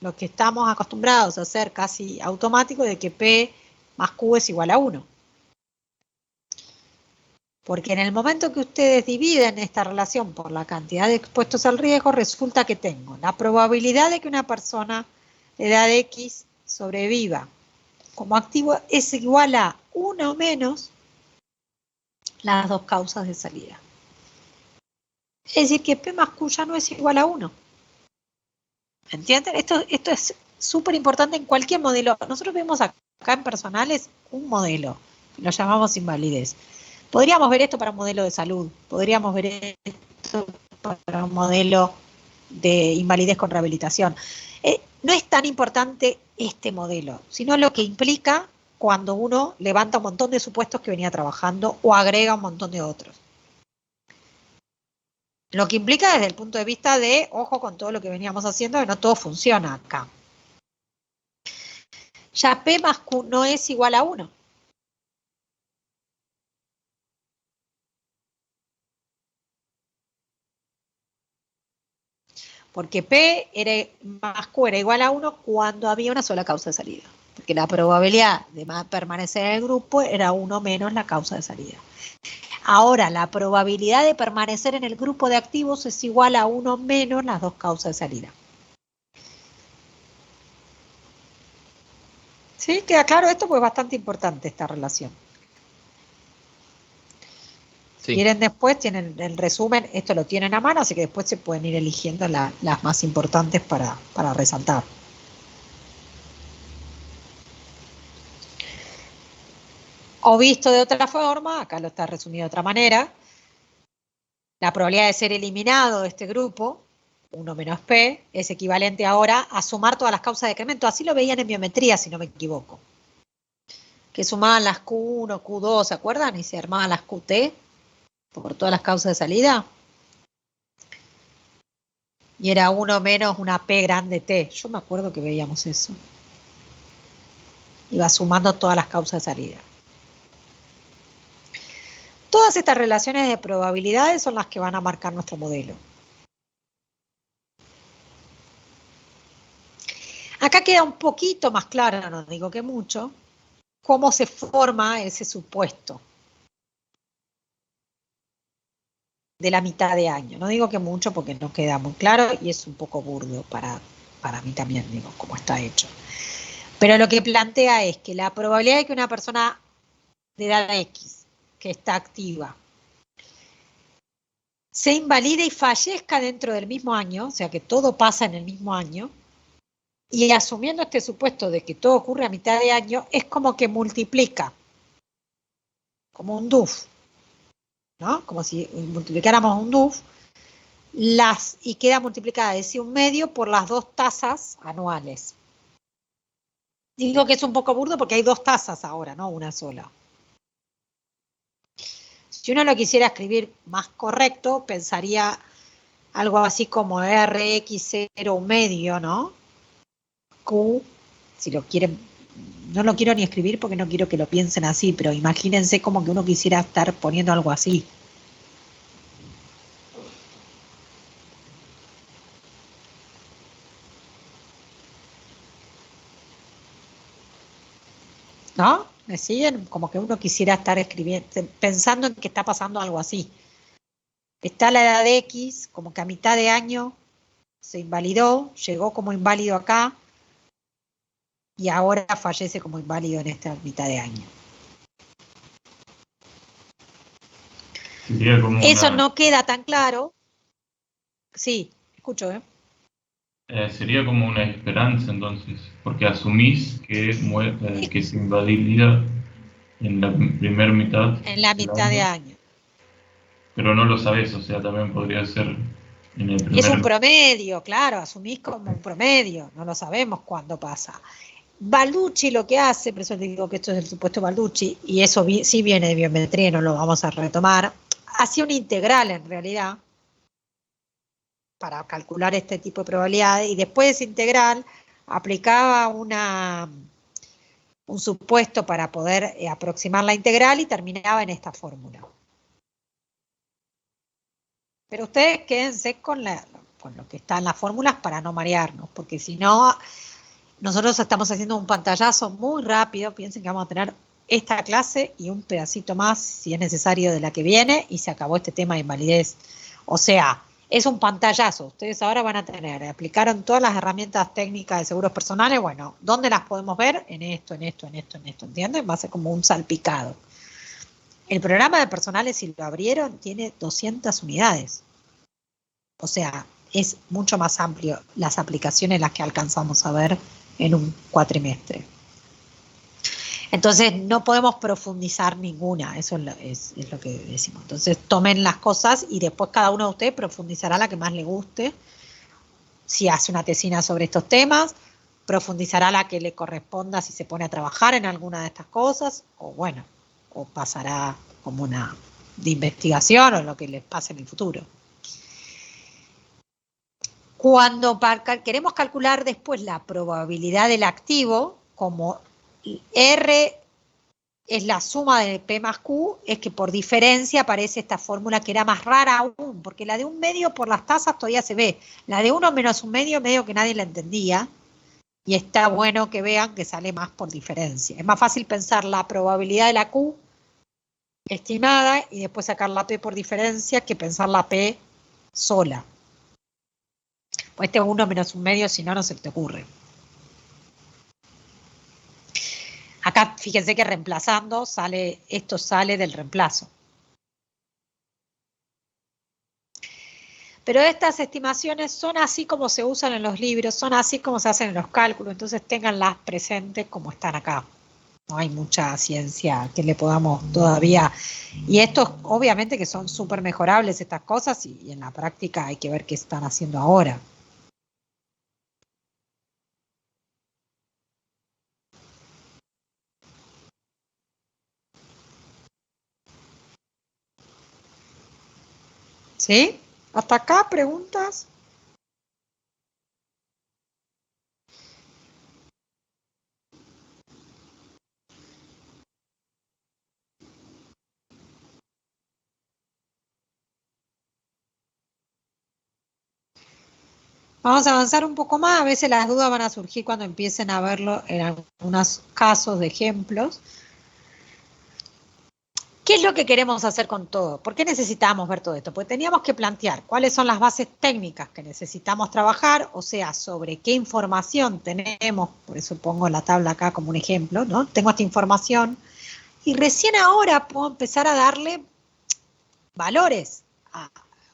Speaker 1: lo que estamos acostumbrados a hacer casi automático de que P más Q es igual a 1. Porque en el momento que ustedes dividen esta relación por la cantidad de expuestos al riesgo, resulta que tengo la probabilidad de que una persona de edad X sobreviva como activo es igual a 1 menos las dos causas de salida. Es decir, que P más Q ya no es igual a 1. ¿Entienden? Esto es súper importante en cualquier modelo. Nosotros vemos acá en personales un modelo, lo llamamos invalidez. Podríamos ver esto para un modelo de salud, podríamos ver esto para un modelo de invalidez con rehabilitación. No es tan importante este modelo, sino lo que implica cuando uno levanta un montón de supuestos que venía trabajando o agrega un montón de otros. Lo que implica desde el punto de vista de, ojo con todo lo que veníamos haciendo, que no todo funciona acá. Ya P más Q no es igual a 1. Porque P más Q era igual a 1 cuando había una sola causa de salida. Porque la probabilidad de permanecer en el grupo era 1 menos la causa de salida. Ahora, la probabilidad de permanecer en el grupo de activos es igual a 1 menos las dos causas de salida. ¿Sí? ¿Queda claro esto? Pues es bastante importante esta relación. Si quieren después, tienen el resumen, esto lo tienen a mano, así que después se pueden ir eligiendo las más importantes para resaltar. O visto de otra forma, acá lo está resumido de otra manera, La probabilidad de ser eliminado de este grupo, 1 menos P, es equivalente ahora a sumar todas las causas de decremento. Así lo veían en biometría, si no me equivoco. Que sumaban las Q1, Q2, ¿se acuerdan? Y se armaban las QT por todas las causas de salida. Y era 1 menos una P grande T. Yo me acuerdo que veíamos eso. Iba sumando todas las causas de salida. Todas estas relaciones de probabilidades son las que van a marcar nuestro modelo. Acá queda un poquito más claro, no digo que mucho, cómo se forma ese supuesto de la mitad de año. No digo que mucho porque no queda muy claro y es un poco burdo para mí también, digo, cómo está hecho. Pero lo que plantea es que la probabilidad de que una persona de edad X, que está activa, se invalide y fallezca dentro del mismo año, o sea que todo pasa en el mismo año, y asumiendo este supuesto de que todo ocurre a mitad de año, es como que multiplica, como un DUF, ¿no? Como si multiplicáramos un DUF, y queda multiplicada de ese 1/2 por las 2 tasas anuales. Digo que es un poco burdo porque hay 2 tasas ahora, no una sola. Si uno lo quisiera escribir más correcto, pensaría algo así como RX0 1/2, ¿no? Q, si lo quieren, no lo quiero ni escribir porque no quiero que lo piensen así, pero imagínense como que uno quisiera estar poniendo algo así. ¿No? ¿Me siguen? Como que uno quisiera estar escribiendo, pensando en que está pasando algo así. Está la edad de X, como que a mitad de año se invalidó, llegó como inválido acá y ahora fallece como inválido en esta mitad de año. Eso no queda tan claro. Sí, escucho, ¿eh?
Speaker 5: Sería como una esperanza entonces, porque asumís que se invalida en la primera mitad.
Speaker 1: En la mitad de año.
Speaker 5: Pero no lo sabés, o sea, también podría ser en el primer...
Speaker 1: Es un promedio, claro, asumís como un promedio, no lo sabemos cuándo pasa. Balducci lo que hace, por eso te digo que esto es el supuesto Balducci, y eso sí viene de biometría, no lo vamos a retomar, hacía una integral en realidad, para calcular este tipo de probabilidades, y después de esa integral aplicaba un supuesto para poder aproximar la integral y terminaba en esta fórmula. Pero ustedes quédense con lo que está en las fórmulas para no marearnos, porque si no, nosotros estamos haciendo un pantallazo muy rápido, piensen que vamos a tener esta clase y un pedacito más, si es necesario, de la que viene, y se acabó este tema de invalidez. O sea, es un pantallazo. Ustedes ahora van a tener, aplicaron todas las herramientas técnicas de seguros personales, bueno, ¿dónde las podemos ver? En esto, ¿entienden? Va a ser como un salpicado. El programa de personales, si lo abrieron, tiene 200 unidades. O sea, es mucho más amplio las aplicaciones las que alcanzamos a ver en un cuatrimestre. Entonces, no podemos profundizar ninguna, eso es lo que decimos. Entonces, tomen las cosas y después cada uno de ustedes profundizará la que más le guste. Si hace una tesina sobre estos temas, profundizará la que le corresponda si se pone a trabajar en alguna de estas cosas, o bueno, o pasará como una de investigación o lo que les pase en el futuro. Cuando queremos calcular después la probabilidad del activo, como R es la suma de P más Q, es que por diferencia aparece esta fórmula que era más rara aún, porque la de 1/2 por las tasas todavía se ve. La de 1 menos 1/2 medio que nadie la entendía, y está bueno que vean que sale más por diferencia. Es más fácil pensar la probabilidad de la Q estimada y después sacar la P por diferencia que pensar la P sola. Pues este 1 menos 1/2, si no, no se te ocurre. Acá fíjense que reemplazando esto sale del reemplazo. Pero estas estimaciones son así como se usan en los libros, son así como se hacen en los cálculos, entonces ténganlas presentes como están acá. No hay mucha ciencia que le podamos todavía. Y estos, obviamente, que son súper mejorables estas cosas, y en la práctica hay que ver qué están haciendo ahora. ¿Sí? ¿Hasta acá preguntas? Vamos a avanzar un poco más. A veces las dudas van a surgir cuando empiecen a verlo en algunos casos de ejemplos. ¿Qué es lo que queremos hacer con todo? ¿Por qué necesitamos ver todo esto? Porque teníamos que plantear cuáles son las bases técnicas que necesitamos trabajar, o sea, sobre qué información tenemos, por eso pongo la tabla acá como un ejemplo, ¿no? Tengo esta información y recién ahora puedo empezar a darle valores,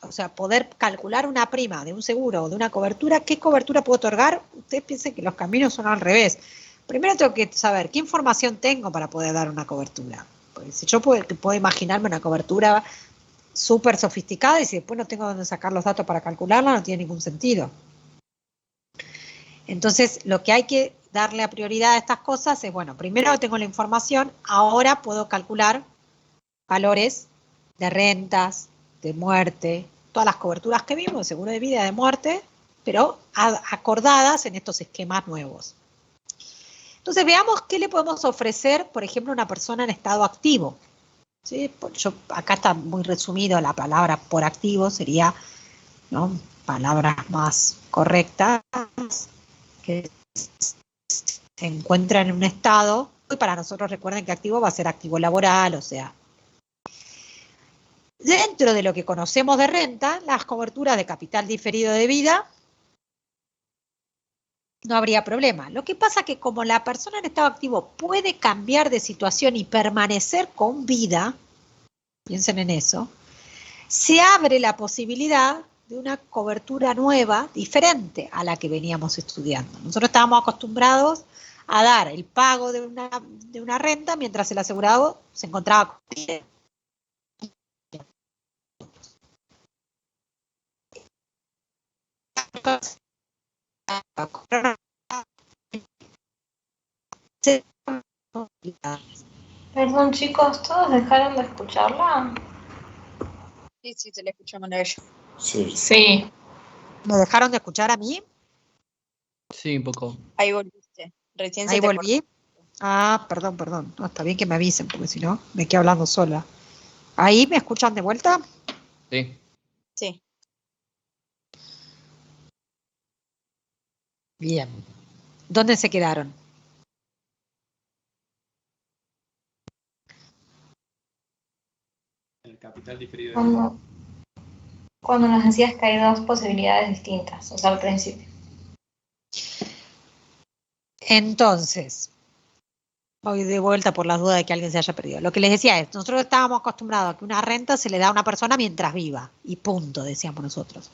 Speaker 1: o sea, poder calcular una prima de un seguro o de una cobertura. ¿Qué cobertura puedo otorgar? Ustedes piensen que los caminos son al revés. Primero tengo que saber qué información tengo para poder dar una cobertura. Porque si yo puedo imaginarme una cobertura súper sofisticada y si después no tengo dónde sacar los datos para calcularla, no tiene ningún sentido. Entonces, lo que hay que darle a prioridad a estas cosas es, bueno, primero tengo la información, ahora puedo calcular valores de rentas, de muerte, todas las coberturas que vimos, de seguro de vida, de muerte, pero acordadas en estos esquemas nuevos. Entonces veamos qué le podemos ofrecer, por ejemplo, a una persona en estado activo. ¿Sí? Acá está muy resumido la palabra por activo, sería, ¿no?, palabras más correctas, que se encuentran en un estado, y para nosotros recuerden que activo va a ser activo laboral, o sea, dentro de lo que conocemos de renta, las coberturas de capital diferido de vida, no habría problema. Lo que pasa es que como la persona en estado activo puede cambiar de situación y permanecer con vida, piensen en eso, se abre la posibilidad de una cobertura nueva, diferente a la que veníamos estudiando. Nosotros estábamos acostumbrados a dar el pago de una renta mientras el asegurado se encontraba con vida.
Speaker 6: Perdón, chicos, ¿todos dejaron de escucharla?
Speaker 7: Sí, sí, se le escuchaban a ella.
Speaker 2: Sí.
Speaker 3: Sí.
Speaker 1: ¿Me dejaron de escuchar a mí?
Speaker 4: Sí, un poco.
Speaker 7: Ahí volviste. Recién
Speaker 1: Ahí
Speaker 7: se te
Speaker 1: volví. Ah, perdón. No, está bien que me avisen, porque si no, me quedo hablando sola. ¿Ahí me escuchan de vuelta?
Speaker 4: Sí.
Speaker 7: Sí.
Speaker 1: Bien. ¿Dónde se quedaron?
Speaker 8: El capital diferido de vida.
Speaker 6: Cuando nos decías que hay dos posibilidades distintas, o sea, al principio.
Speaker 1: Entonces, voy de vuelta por las dudas de que alguien se haya perdido. Lo que les decía es, nosotros estábamos acostumbrados a que una renta se le da a una persona mientras viva, y punto, decíamos nosotros.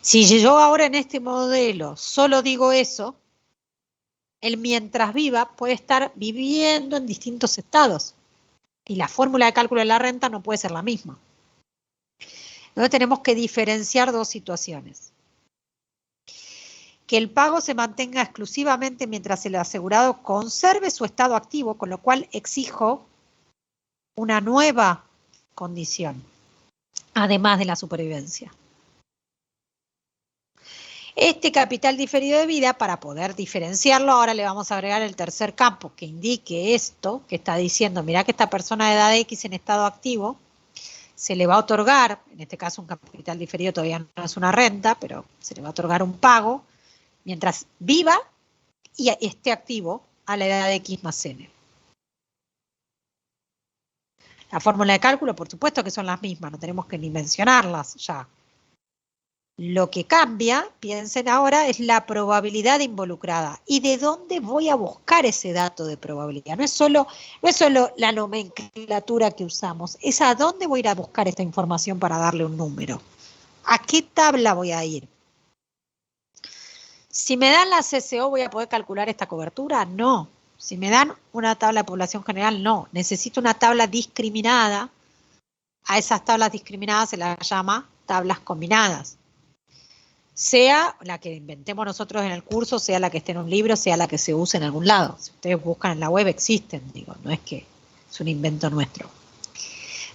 Speaker 1: Si yo ahora en este modelo solo digo eso, el mientras viva puede estar viviendo en distintos estados, y la fórmula de cálculo de la renta no puede ser la misma. Entonces tenemos que diferenciar dos situaciones. Que el pago se mantenga exclusivamente mientras el asegurado conserve su estado activo, con lo cual exijo una nueva condición, además de la supervivencia. Este capital diferido de vida, para poder diferenciarlo, ahora le vamos a agregar el tercer campo que indique esto, que está diciendo, mirá que esta persona de edad X en estado activo, se le va a otorgar, en este caso un capital diferido todavía no es una renta, pero se le va a otorgar un pago, mientras viva y esté activo a la edad de X más N. La fórmula de cálculo, por supuesto que son las mismas, no tenemos que ni mencionarlas ya. Lo que cambia, piensen ahora, es la probabilidad involucrada. ¿Y de dónde voy a buscar ese dato de probabilidad? No es solo la nomenclatura que usamos, es a dónde voy a ir a buscar esta información para darle un número. ¿A qué tabla voy a ir? Si me dan la CCO, ¿voy a poder calcular esta cobertura? No. Si me dan una tabla de población general, no. Necesito una tabla discriminada. A esas tablas discriminadas se las llama tablas combinadas. Sea la que inventemos nosotros en el curso, sea la que esté en un libro, sea la que se use en algún lado. Si ustedes buscan en la web, existen, digo, no es que es un invento nuestro.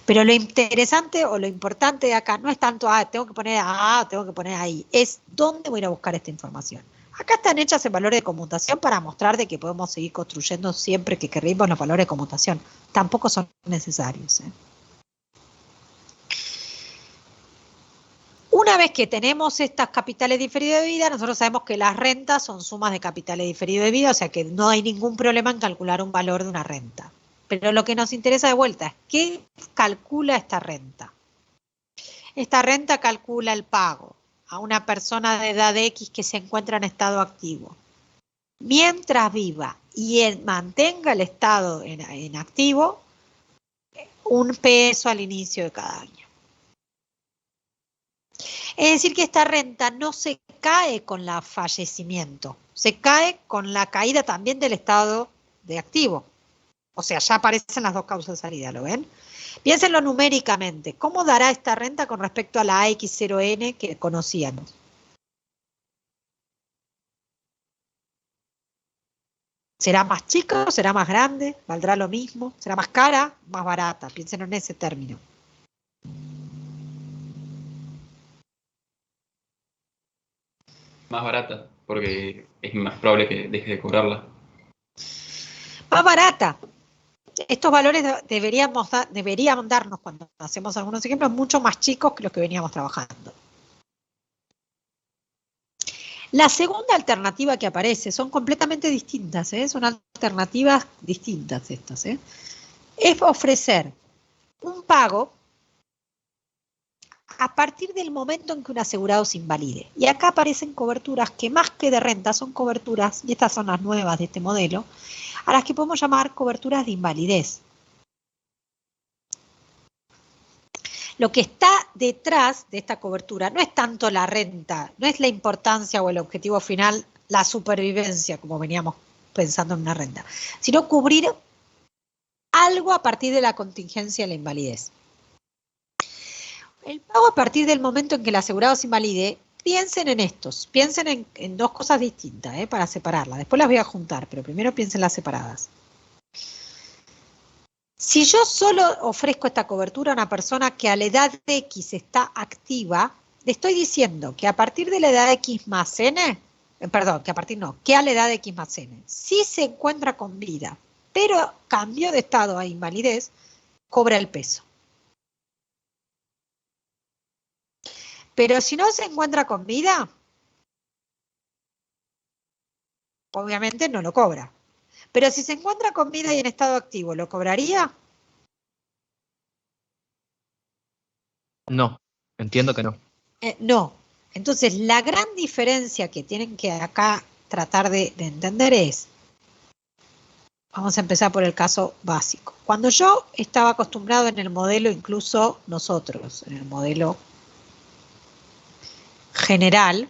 Speaker 1: Pero lo interesante o lo importante de acá no es tanto, tengo que poner tengo que poner ahí, es dónde voy a ir a buscar esta información. Acá están hechas en valores de conmutación para mostrar de que podemos seguir construyendo siempre que queremos los valores de conmutación. Tampoco son necesarios. Una vez que tenemos estas capitales diferidos de vida, nosotros sabemos que las rentas son sumas de capitales diferidos de vida, o sea que no hay ningún problema en calcular un valor de una renta. Pero lo que nos interesa de vuelta es ¿qué calcula esta renta? Esta renta calcula el pago a una persona de edad X que se encuentra en estado activo. Mientras viva y mantenga el estado en activo, un peso al inicio de cada año. Es decir que esta renta no se cae con el fallecimiento, se cae con la caída también del estado de activo. O sea, ya aparecen las dos causas de salida, ¿lo ven? Piénsenlo numéricamente. ¿Cómo dará esta renta con respecto a la AX0N que conocíamos? ¿Será más chica? ¿Será más grande? ¿Valdrá lo mismo? ¿Será más cara? ¿Más barata? Piénsenlo en ese término.
Speaker 2: Más barata, porque es más probable que deje de cobrarla.
Speaker 1: Más barata. Estos valores deberían darnos, cuando hacemos algunos ejemplos, mucho más chicos que los que veníamos trabajando. La segunda alternativa que aparece, son completamente distintas, son alternativas distintas estas, es ofrecer un pago a partir del momento en que un asegurado se invalide. Y acá aparecen coberturas que más que de renta son coberturas, y estas son las nuevas de este modelo, a las que podemos llamar coberturas de invalidez. Lo que está detrás de esta cobertura no es tanto la renta, no es la importancia o el objetivo final, la supervivencia, como veníamos pensando en una renta, sino cubrir algo a partir de la contingencia de la invalidez. El pago a partir del momento en que el asegurado se invalide, piensen en estos, piensen en dos cosas distintas, para separarlas. Después las voy a juntar, pero primero piénsenlas separadas. Si yo solo ofrezco esta cobertura a una persona que a la edad X está activa, le estoy diciendo que a partir de la edad X más N, que a la edad X más N, si se encuentra con vida, pero cambió de estado a invalidez, cobra el peso. Pero si no se encuentra con vida, obviamente no lo cobra. Pero si se encuentra con vida y en estado activo, ¿lo cobraría?
Speaker 4: No, entiendo que no.
Speaker 1: No. Entonces, la gran diferencia que tienen que acá tratar de entender es, vamos a empezar por el caso básico. Cuando yo estaba acostumbrado en el modelo, incluso nosotros, en el modelo general,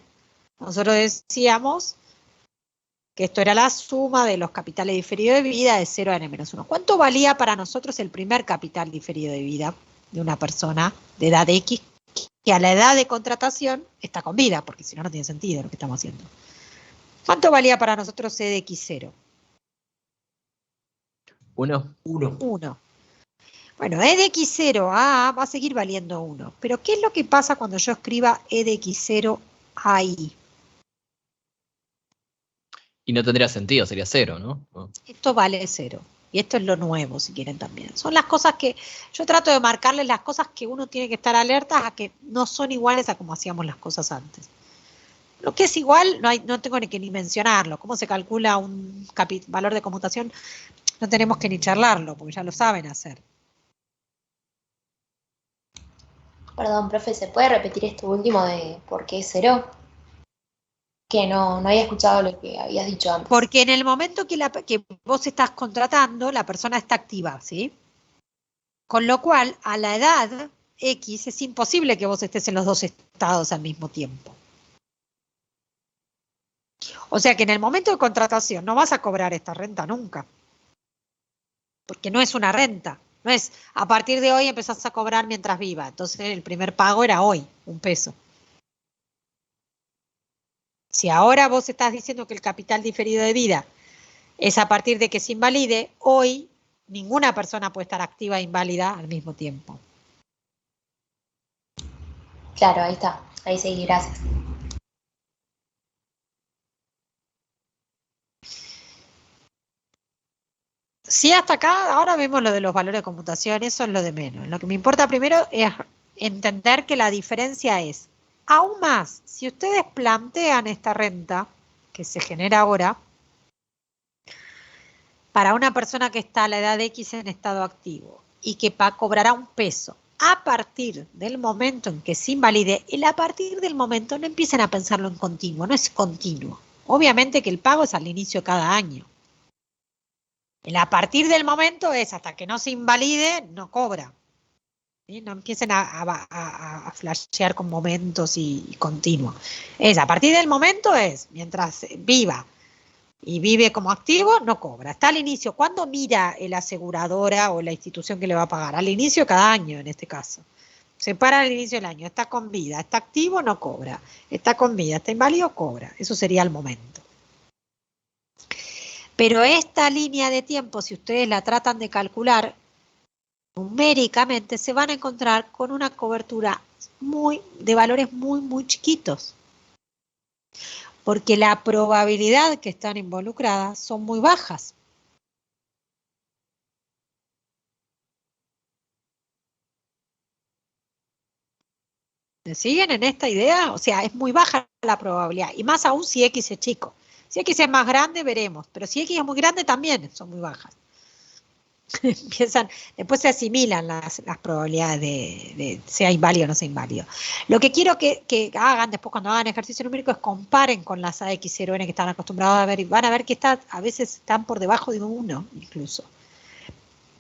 Speaker 1: nosotros decíamos que esto era la suma de los capitales diferidos de vida de 0 a n-1. ¿Cuánto valía para nosotros el primer capital diferido de vida de una persona de edad X que a la edad de contratación está con vida? Porque si no, no tiene sentido lo que estamos haciendo. ¿Cuánto valía para nosotros E de X0?
Speaker 4: 1.
Speaker 1: 1. Bueno, E de X0 a va a seguir valiendo 1. Pero ¿qué es lo que pasa cuando yo escriba E de X0 a I?
Speaker 4: Y no tendría sentido, sería 0, ¿no?
Speaker 1: Esto vale 0. Y esto es lo nuevo, si quieren también. Son las cosas que yo trato de marcarles, las cosas que uno tiene que estar alerta a que no son iguales a como hacíamos las cosas antes. Lo que es igual, no tengo ni que ni mencionarlo. ¿Cómo se calcula un valor de conmutación? No tenemos que ni charlarlo, porque ya lo saben hacer.
Speaker 6: Perdón, profe, ¿se puede repetir esto último de por qué 0? Que no había escuchado lo que habías dicho antes.
Speaker 1: Porque en el momento que vos estás contratando, la persona está activa, ¿sí? Con lo cual, a la edad X es imposible que vos estés en los dos estados al mismo tiempo. O sea que en el momento de contratación no vas a cobrar esta renta nunca. Porque no es una renta. No es a partir de hoy empezás a cobrar mientras viva. Entonces el primer pago era hoy, 1 peso. Si ahora vos estás diciendo que el capital diferido de vida es a partir de que se invalide, hoy ninguna persona puede estar activa e inválida al mismo tiempo.
Speaker 6: Claro, ahí está. Ahí seguí, gracias.
Speaker 1: Sí, hasta acá, ahora vemos lo de los valores de computación, eso es lo de menos. Lo que me importa primero es entender que la diferencia es, aún más, si ustedes plantean esta renta que se genera ahora, para una persona que está a la edad X en estado activo y que cobrará 1 peso, a partir del momento en que se invalide, el a partir del momento no empiecen a pensarlo en continuo, no es continuo. Obviamente que el pago es al inicio de cada año. El a partir del momento es hasta que no se invalide, no cobra. ¿Sí? No empiecen a flashear con momentos y continuo. Es a partir del momento es, mientras viva y vive como activo, no cobra. Está al inicio. ¿Cuándo mira la aseguradora o la institución que le va a pagar? Al inicio de cada año, en este caso. Se para al inicio del año. Está con vida, está activo, no cobra. Está con vida, está inválido, cobra. Eso sería el momento. Pero esta línea de tiempo, si ustedes la tratan de calcular numéricamente, se van a encontrar con una cobertura de valores muy chiquitos. Porque la probabilidad que están involucradas son muy bajas. ¿Me siguen en esta idea? O sea, es muy baja la probabilidad. Y más aún si X es chico. Si X es más grande, veremos. Pero si X es muy grande, también son muy bajas. Después se asimilan las probabilidades de sea inválido o no sea inválido. Lo que quiero que hagan después cuando hagan ejercicio numérico es comparen con las AX0N que están acostumbrados a ver y van a ver que a veces están por debajo de 1 incluso.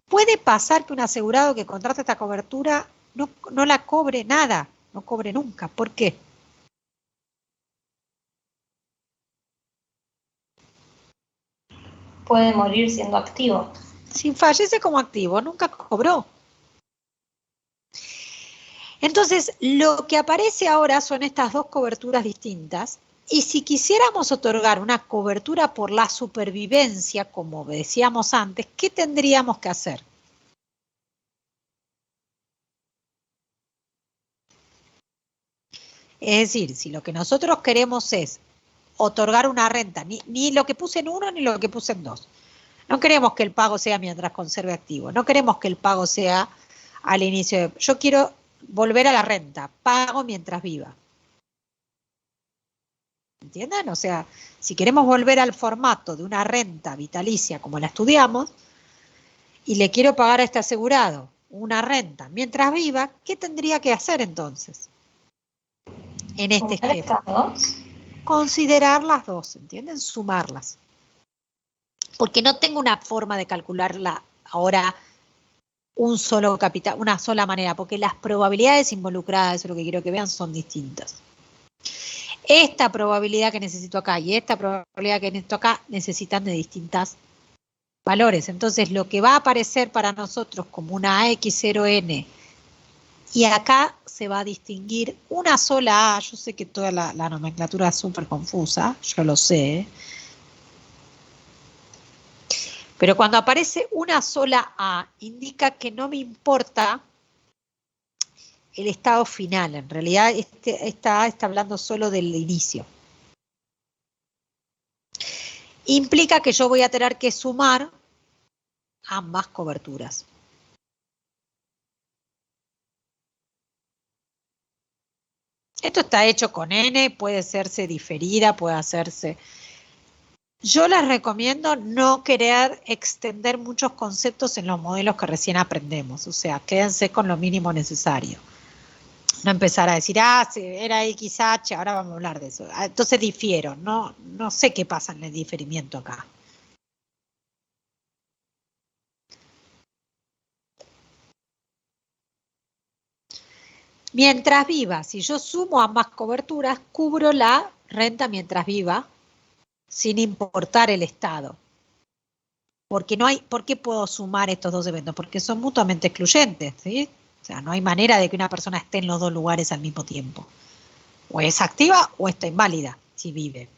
Speaker 1: Puede pasar que un asegurado que contrata esta cobertura no la cobre nada, no cobre nunca. ¿Por qué?
Speaker 6: Puede morir siendo activo.
Speaker 1: Si fallece como activo, nunca cobró. Entonces, lo que aparece ahora son estas dos coberturas distintas. Y si quisiéramos otorgar una cobertura por la supervivencia, como decíamos antes, ¿qué tendríamos que hacer? Es decir, si lo que nosotros queremos es otorgar una renta, ni lo que puse en 1 ni lo que puse en 2. No queremos que el pago sea mientras conserve activo. No queremos que el pago sea al inicio. Yo quiero volver a la renta. Pago mientras viva. ¿Entienden? O sea, si queremos volver al formato de una renta vitalicia como la estudiamos, y le quiero pagar a este asegurado una renta mientras viva, ¿qué tendría que hacer entonces? En este esquema. Considerar las dos, ¿entienden? Sumarlas. Porque no tengo una forma de calcularla ahora un solo capital, una sola manera, porque las probabilidades involucradas, eso es lo que quiero que vean, son distintas. Esta probabilidad que necesito acá y esta probabilidad que necesito acá necesitan de distintos valores. Entonces, lo que va a aparecer para nosotros como una AX0N y acá se va a distinguir una sola A. Yo sé que toda la nomenclatura es súper confusa, yo lo sé. Pero cuando aparece una sola A, indica que no me importa el estado final. En realidad, esta A está hablando solo del inicio. Implica que yo voy a tener que sumar ambas coberturas. Esto está hecho con N, puede hacerse diferida, puede hacerse... Yo les recomiendo no querer extender muchos conceptos en los modelos que recién aprendemos. O sea, quédense con lo mínimo necesario. No empezar a decir, era XH, ahora vamos a hablar de eso. Entonces difiero, no sé qué pasa en el diferimiento acá. Mientras viva, si yo sumo ambas coberturas, cubro la renta mientras viva sin importar el estado. Porque no hay, ¿por qué puedo sumar estos dos eventos? Porque son mutuamente excluyentes, ¿sí? O sea, no hay manera de que una persona esté en los dos lugares al mismo tiempo. O es activa o está inválida, si vive.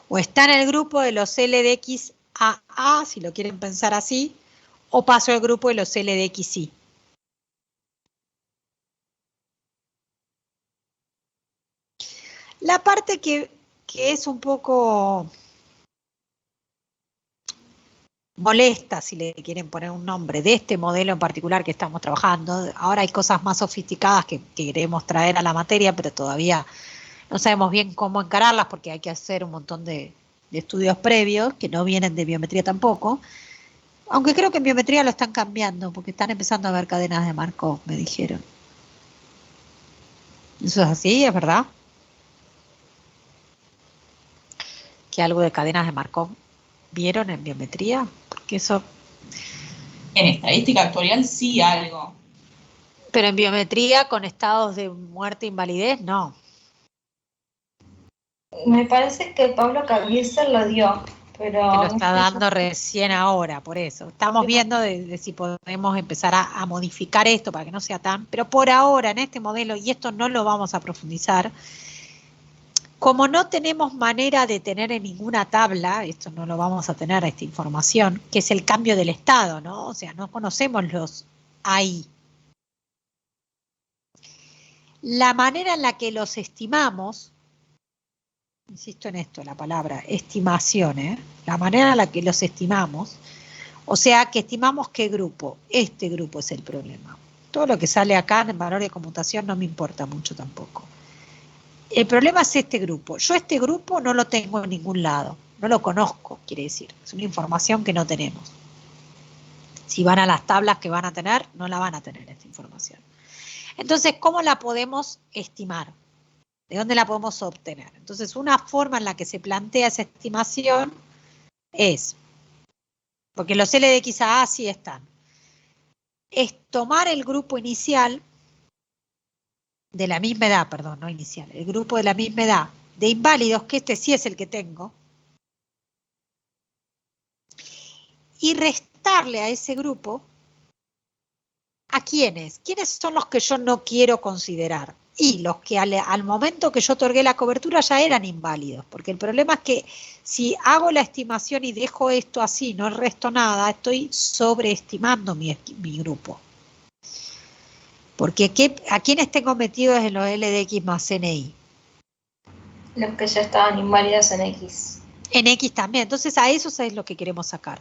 Speaker 1: O está en el grupo de los LDXAA, si lo quieren pensar así, o paso al grupo de los LDXI. La parte que es un poco molesta, si le quieren poner un nombre, de este modelo en particular que estamos trabajando. Ahora hay cosas más sofisticadas que queremos traer a la materia, pero todavía no sabemos bien cómo encararlas porque hay que hacer un montón de estudios previos que no vienen de biometría tampoco. Aunque creo que en biometría lo están cambiando porque están empezando a ver cadenas de Markov, me dijeron. ¿Eso es así? ¿Es verdad? ¿Que algo de cadenas de Markov vieron en biometría? Porque eso...
Speaker 3: En estadística actuarial sí algo.
Speaker 1: Pero en biometría con estados de muerte e invalidez, no.
Speaker 6: Me parece que Pablo Caviezel lo dio, pero...
Speaker 1: Que lo está dando recién ahora, por eso. Estamos viendo de si podemos empezar a modificar esto para que no sea tan... Pero por ahora, en este modelo, y esto no lo vamos a profundizar, como no tenemos manera de tener en ninguna tabla, esto no lo vamos a tener, esta información, que es el cambio del estado, ¿no? O sea, no conocemos los ahí. La manera en la que los estimamos, insisto en esto, la palabra estimación, la manera en la que los estimamos, o sea, que estimamos qué grupo, este grupo es el problema. Todo lo que sale acá en valor de conmutación no me importa mucho tampoco. El problema es este grupo. Yo este grupo no lo tengo en ningún lado, no lo conozco, quiere decir, es una información que no tenemos. Si van a las tablas que van a tener, no la van a tener esta información. Entonces, ¿cómo la podemos estimar? ¿De dónde la podemos obtener? Entonces, una forma en la que se plantea esa estimación es, porque los LDXAA sí están, es tomar el grupo inicial de la misma edad, perdón, no inicial, el grupo de la misma edad de inválidos, que este sí es el que tengo, y restarle a ese grupo ¿a quiénes? ¿Quiénes son los que yo no quiero considerar? Y los que al momento que yo otorgué la cobertura ya eran inválidos, porque el problema es que si hago la estimación y dejo esto así, no resto nada, estoy sobreestimando mi grupo. Porque ¿a quiénes tengo metidos en los LDX más NI?
Speaker 6: Los que ya estaban inválidos en X.
Speaker 1: En X también, entonces a esos es lo que queremos sacar.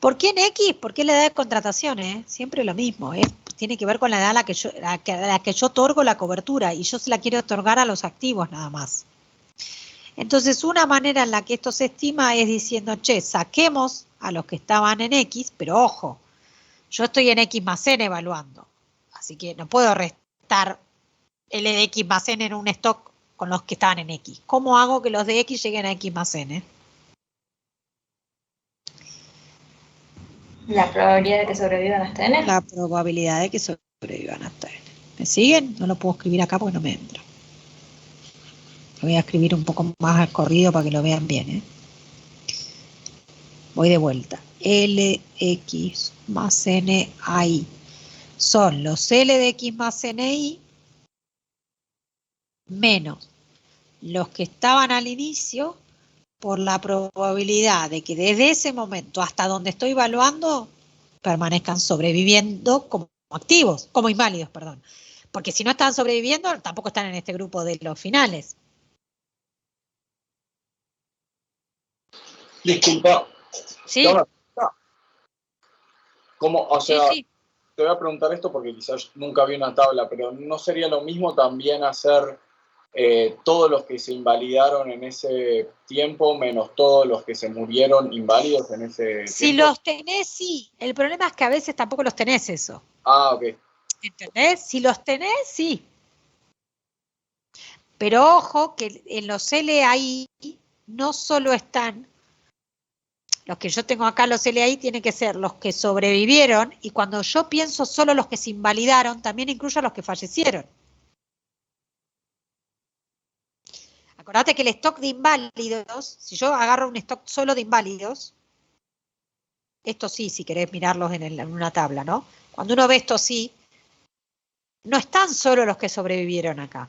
Speaker 1: ¿Por qué en X? Porque es la edad de contratación, siempre lo mismo, tiene que ver con la edad a la que yo otorgo la cobertura y yo se la quiero otorgar a los activos nada más. Entonces, una manera en la que esto se estima es diciendo, che, saquemos a los que estaban en X, pero ojo, yo estoy en X más N evaluando, así que no puedo restar L de X más N en un stock con los que estaban en X. ¿Cómo hago que los de X lleguen a X más N?
Speaker 6: La probabilidad de que sobrevivan hasta N.
Speaker 1: La probabilidad de que sobrevivan hasta N. ¿Me siguen? No lo puedo escribir acá porque no me entra. Lo voy a escribir un poco más al corrido para que lo vean bien. Voy de vuelta. LX más NI son los L de X más NI menos los que estaban al inicio por la probabilidad de que desde ese momento hasta donde estoy evaluando permanezcan sobreviviendo como activos, como inválidos, perdón. Porque si no están sobreviviendo, tampoco están en este grupo de los finales.
Speaker 8: Disculpa.
Speaker 1: ¿Sí?
Speaker 8: ¿Cómo? O sea,
Speaker 1: Sí.
Speaker 8: te voy a preguntar esto porque quizás nunca vi una tabla, pero ¿no sería lo mismo también hacer todos los que se invalidaron en ese tiempo menos todos los que se murieron inválidos en ese
Speaker 1: Si
Speaker 8: tiempo?
Speaker 1: los tenés, sí. El problema es que a veces tampoco los tenés eso.
Speaker 8: Ah, ok.
Speaker 1: ¿Entendés? Si los tenés, sí. Pero ojo que en los LAI no solo están, los que yo tengo acá, los LAI tienen que ser los que sobrevivieron, y cuando yo pienso solo los que se invalidaron, también incluyo a los que fallecieron. Acordate que el stock de inválidos, si yo agarro un stock solo de inválidos, esto sí, si querés mirarlos en una tabla, ¿no? Cuando uno ve esto sí, no están solo los que sobrevivieron acá.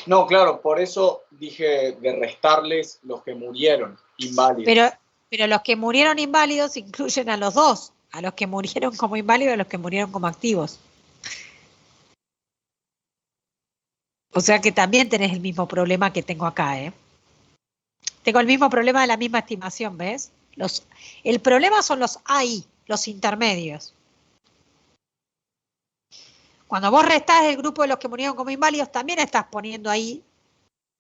Speaker 8: No, claro, por eso dije de restarles los que murieron inválidos.
Speaker 1: Pero los que murieron inválidos incluyen a los dos, a los que murieron como inválidos y a los que murieron como activos. O sea que también tenés el mismo problema que tengo acá, ¿eh? Tengo el mismo problema de la misma estimación, ¿ves? El problema son los AI, los intermedios. Cuando vos restás el grupo de los que murieron como inválidos, también estás poniendo ahí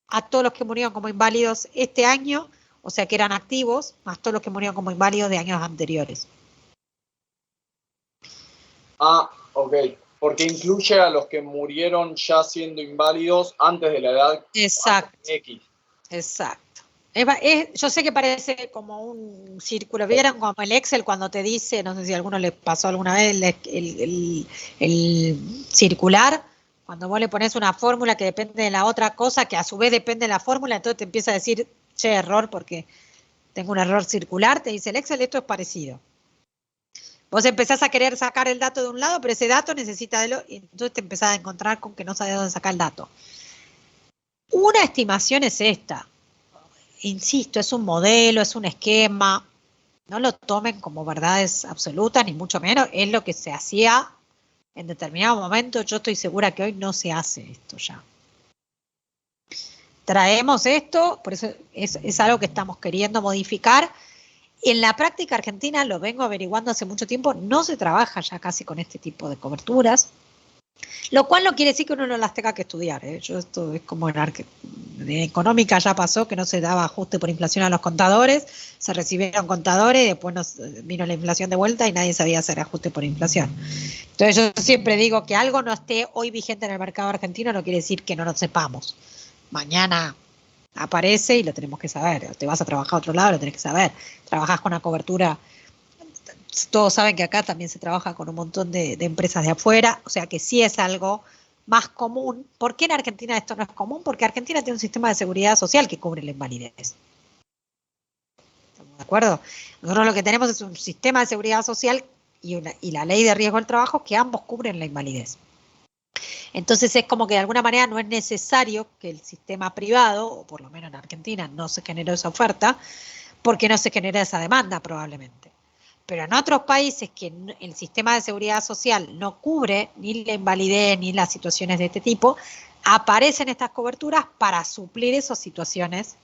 Speaker 1: a todos los que murieron como inválidos este año, o sea que eran activos, más todos los que murieron como inválidos de años anteriores.
Speaker 8: Ah, ok. Porque incluye a los que murieron ya siendo inválidos antes de la edad
Speaker 1: Exacto.
Speaker 8: X.
Speaker 1: Exacto. Yo sé que parece como un círculo. ¿Vieron como el Excel cuando te dice, no sé si a alguno le pasó alguna vez el circular? Cuando vos le pones una fórmula que depende de la otra cosa, que a su vez depende de la fórmula, entonces te empieza a decir, che, error porque tengo un error circular, te dice el Excel, esto es parecido. Vos empezás a querer sacar el dato de un lado, pero ese dato necesita y entonces te empezás a encontrar con que no sabes dónde sacar el dato. Una estimación es esta. Insisto, es un modelo, es un esquema. No lo tomen como verdades absolutas, ni mucho menos. Es lo que se hacía en determinado momento. Yo estoy segura que hoy no se hace esto ya. Traemos esto, por eso es algo que estamos queriendo modificar. En la práctica argentina, lo vengo averiguando hace mucho tiempo, no se trabaja ya casi con este tipo de coberturas, lo cual no quiere decir que uno no las tenga que estudiar, ¿eh? Esto es como en económica ya pasó, que no se daba ajuste por inflación a los contadores, se recibieron contadores y después vino la inflación de vuelta y nadie sabía hacer ajuste por inflación. Entonces yo siempre digo que algo no esté hoy vigente en el mercado argentino no quiere decir que no lo sepamos. Mañana aparece y lo tenemos que saber. Te vas a trabajar a otro lado, lo tenés que saber. Trabajás con una cobertura. Todos saben que acá también se trabaja con un montón de empresas de afuera, o sea que sí es algo más común. ¿Por qué en Argentina esto no es común? Porque Argentina tiene un sistema de seguridad social que cubre la invalidez. ¿Estamos de acuerdo? Nosotros lo que tenemos es un sistema de seguridad social y la ley de riesgo del trabajo que ambos cubren la invalidez. Entonces es como que de alguna manera no es necesario que el sistema privado, o por lo menos en Argentina, no se generó esa oferta, porque no se genera esa demanda probablemente. Pero en otros países que el sistema de seguridad social no cubre ni la invalidez ni las situaciones de este tipo, aparecen estas coberturas para suplir esas situaciones,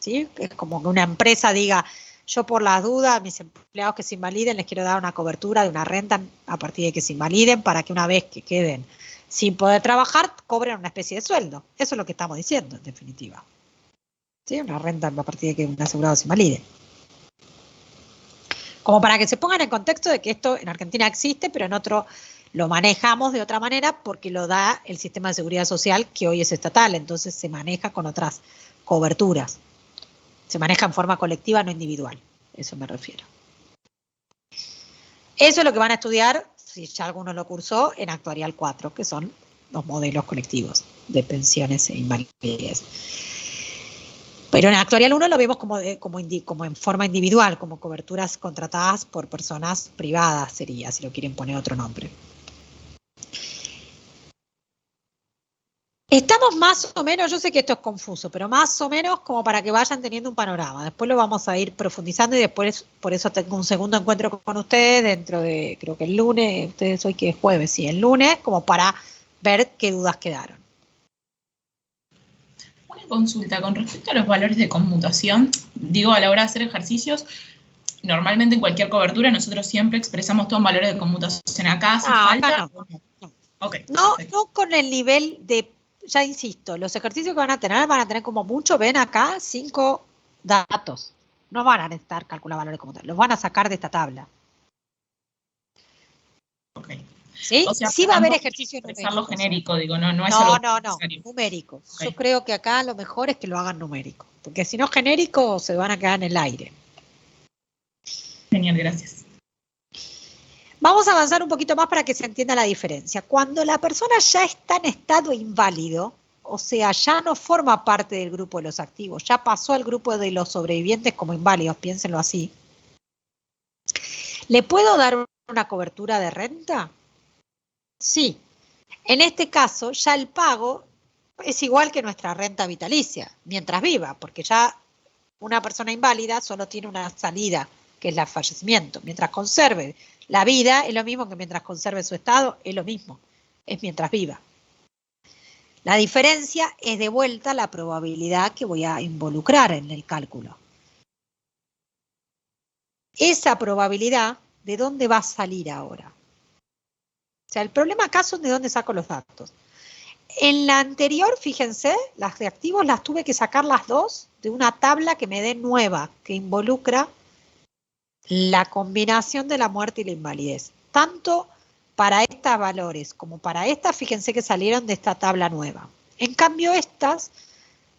Speaker 1: ¿sí? Es como que una empresa diga, yo por las dudas a mis empleados que se invaliden les quiero dar una cobertura de una renta a partir de que se invaliden para que una vez que queden sin poder trabajar, cobren una especie de sueldo. Eso es lo que estamos diciendo, en definitiva. ¿Sí? Una renta a partir de que un asegurado se invalide. Como para que se pongan en contexto de que esto en Argentina existe, pero en otro lo manejamos de otra manera porque lo da el sistema de seguridad social que hoy es estatal, entonces se maneja con otras coberturas. Se maneja en forma colectiva, no individual. Eso me refiero. Eso es lo que van a estudiar, si ya alguno lo cursó, en Actuarial 4, que son los modelos colectivos de pensiones e invalidez. Pero en Actuarial 1 lo vemos como en forma individual, como coberturas contratadas por personas privadas sería, si lo quieren poner otro nombre. Estamos más o menos, yo sé que esto es confuso, pero más o menos como para que vayan teniendo un panorama. Después lo vamos a ir profundizando y después por eso tengo un segundo encuentro con ustedes dentro de, creo que el lunes, ustedes hoy que es jueves, sí, el lunes, como para ver qué dudas quedaron.
Speaker 3: Una consulta con respecto a los valores de conmutación. Digo, a la hora de hacer ejercicios, normalmente en cualquier cobertura nosotros siempre expresamos todos valores de conmutación. ¿Acá hace falta?
Speaker 1: Acá no.
Speaker 3: Okay,
Speaker 1: no con el nivel de, ya insisto, los ejercicios que van a tener como mucho, ven acá 5 datos. No van a necesitar calcular valores de conmutación, los van a sacar de esta tabla.
Speaker 3: Okay.
Speaker 1: ¿Sí?
Speaker 3: O sea,
Speaker 1: Sí va a haber ejercicios
Speaker 3: numéricos. Genérico, digo, no es
Speaker 1: algo
Speaker 3: necesario.
Speaker 1: Numérico.
Speaker 3: Okay.
Speaker 1: Yo creo que acá lo mejor es que lo hagan numérico, porque si no genérico se van a quedar en el aire.
Speaker 3: Genial, gracias.
Speaker 1: Vamos a avanzar un poquito más para que se entienda la diferencia. Cuando la persona ya está en estado inválido, o sea, ya no forma parte del grupo de los activos, ya pasó al grupo de los sobrevivientes como inválidos, piénsenlo así. ¿Le puedo dar una cobertura de renta? Sí. En este caso, ya el pago es igual que nuestra renta vitalicia, mientras viva, porque ya una persona inválida solo tiene una salida, que es el fallecimiento. Mientras conserve la vida, es lo mismo que mientras conserve su estado, es lo mismo, es mientras viva. La diferencia es de vuelta la probabilidad que voy a involucrar en el cálculo. Esa probabilidad, ¿de dónde va a salir ahora? O sea, el problema acá son de dónde saco los datos. En la anterior, fíjense, las de activos las tuve que sacar las dos de una tabla que me dé nueva, que involucra la combinación de la muerte y la invalidez. Tanto para estos valores como para estas, fíjense que salieron de esta tabla nueva. En cambio, estas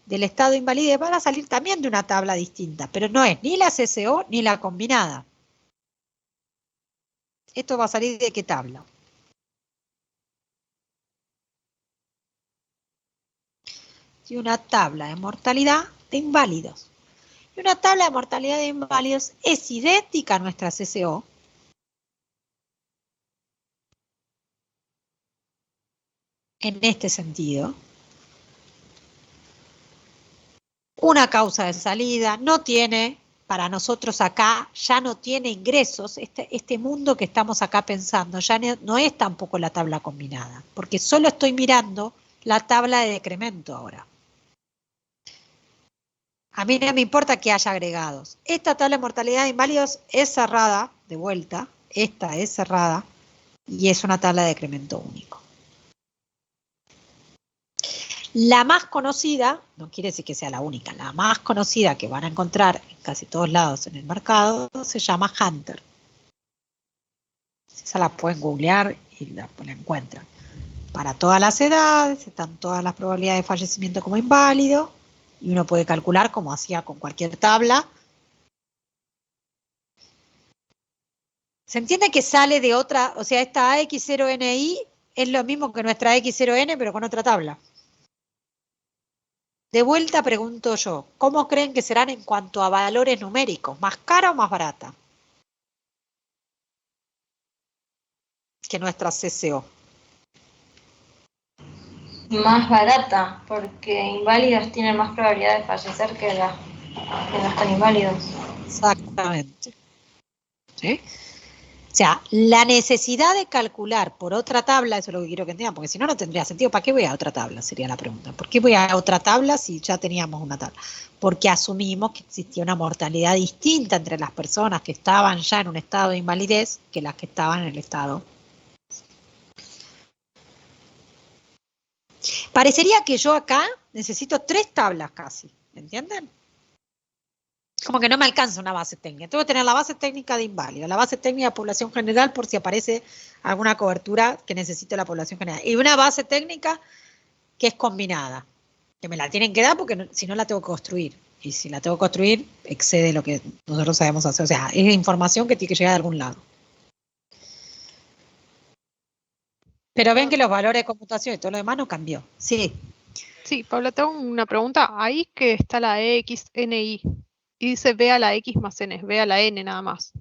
Speaker 1: del estado de invalidez van a salir también de una tabla distinta, pero no es ni la CCO ni la combinada. ¿Esto va a salir de qué tabla? Y una tabla de mortalidad de inválidos. Y una tabla de mortalidad de inválidos es idéntica a nuestra CCO. En este sentido, una causa de salida no tiene, para nosotros acá, ya no tiene ingresos, este mundo que estamos acá pensando, ya no es tampoco la tabla combinada, porque solo estoy mirando la tabla de decremento ahora. A mí no me importa que haya agregados. Esta tabla de mortalidad de inválidos es cerrada, de vuelta, esta es cerrada, y es una tabla de decremento único. La más conocida, no quiere decir que sea la única, la más conocida que van a encontrar en casi todos lados en el mercado se llama Hunter. Esa la pueden googlear y la encuentran. Para todas las edades, están todas las probabilidades de fallecimiento como inválido, y uno puede calcular como hacía con cualquier tabla. ¿Se entiende que sale de otra? O sea, esta AX0NI es lo mismo que nuestra X0N, pero con otra tabla. De vuelta pregunto yo, ¿cómo creen que serán en cuanto a valores numéricos? ¿Más cara o más barata que nuestra CCO?
Speaker 6: Más barata, porque inválidos tienen más probabilidad de fallecer que los tan inválidos.
Speaker 1: Exactamente. ¿Sí? O sea, la necesidad de calcular por otra tabla, eso es lo que quiero que entiendan, porque si no, no tendría sentido. ¿Para qué voy a otra tabla? Sería la pregunta. ¿Por qué voy a otra tabla si ya teníamos una tabla? Porque asumimos que existía una mortalidad distinta entre las personas que estaban ya en un estado de invalidez que las que estaban en el estado. Parecería que yo acá necesito 3 tablas casi, ¿me entienden? Como que no me alcanza una base técnica. Tengo que tener la base técnica de inválido, la base técnica de población general por si aparece alguna cobertura que necesite la población general. Y una base técnica que es combinada, que me la tienen que dar porque si no la tengo que construir. Y si la tengo que construir, excede lo que nosotros sabemos hacer. O sea, es información que tiene que llegar de algún lado. Pero ven que los valores de computación y todo lo demás no cambió. Sí.
Speaker 9: Sí, Paula, tengo una pregunta. Ahí que está la EXNI. Y dice ve a la X más N, ve a la N nada más,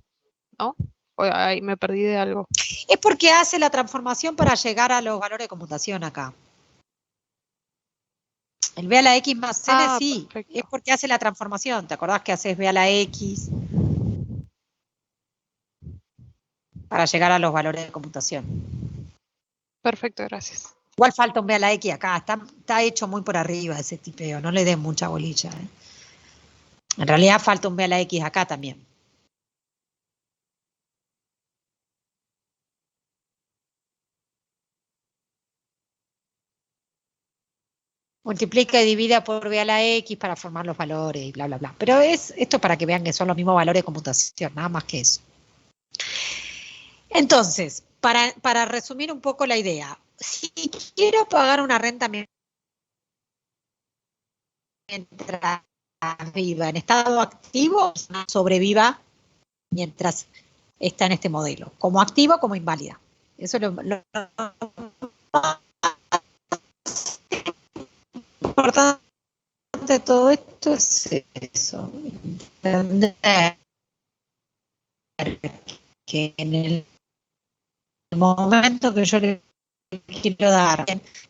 Speaker 9: ¿no? O ahí me perdí de algo.
Speaker 1: Es porque hace la transformación para llegar a los valores de computación acá. El ve a la X más N sí, perfecto. Es porque hace la transformación. ¿Te acordás que haces ve a la X? Para llegar a los valores de computación.
Speaker 9: Perfecto, gracias.
Speaker 1: Igual falta un ve a la X acá, está hecho muy por arriba ese tipeo, no le den mucha bolilla, ¿eh? En realidad falta un ve a la X acá también. Multiplica y divide por ve a la X para formar los valores y bla, bla, bla. Pero esto para que vean que son los mismos valores de computación, nada más que eso. Entonces, para resumir un poco la idea, si quiero pagar una renta mientras viva en estado activo, sobreviva mientras está en este modelo, como activo como inválida. Eso es lo importante de todo esto es eso, entender que en el momento que yo le quiero dar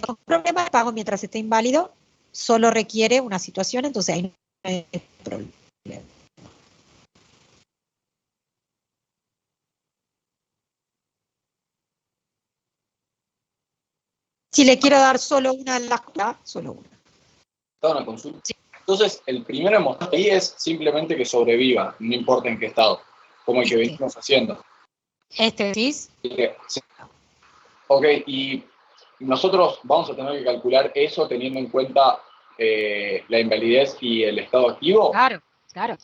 Speaker 1: un problema de pago mientras esté inválido, solo requiere una situación, entonces ahí no hay problema. Si le quiero dar solo una en la escuela, solo una.
Speaker 8: Una consulta. Sí. Entonces, el primero en mostrar ahí es simplemente que sobreviva, no importa en qué estado, como el que venimos haciendo.
Speaker 1: ¿Sí?
Speaker 8: Sí. Ok, y nosotros vamos a tener que calcular eso teniendo en cuenta la invalidez y el estado activo.
Speaker 1: Claro.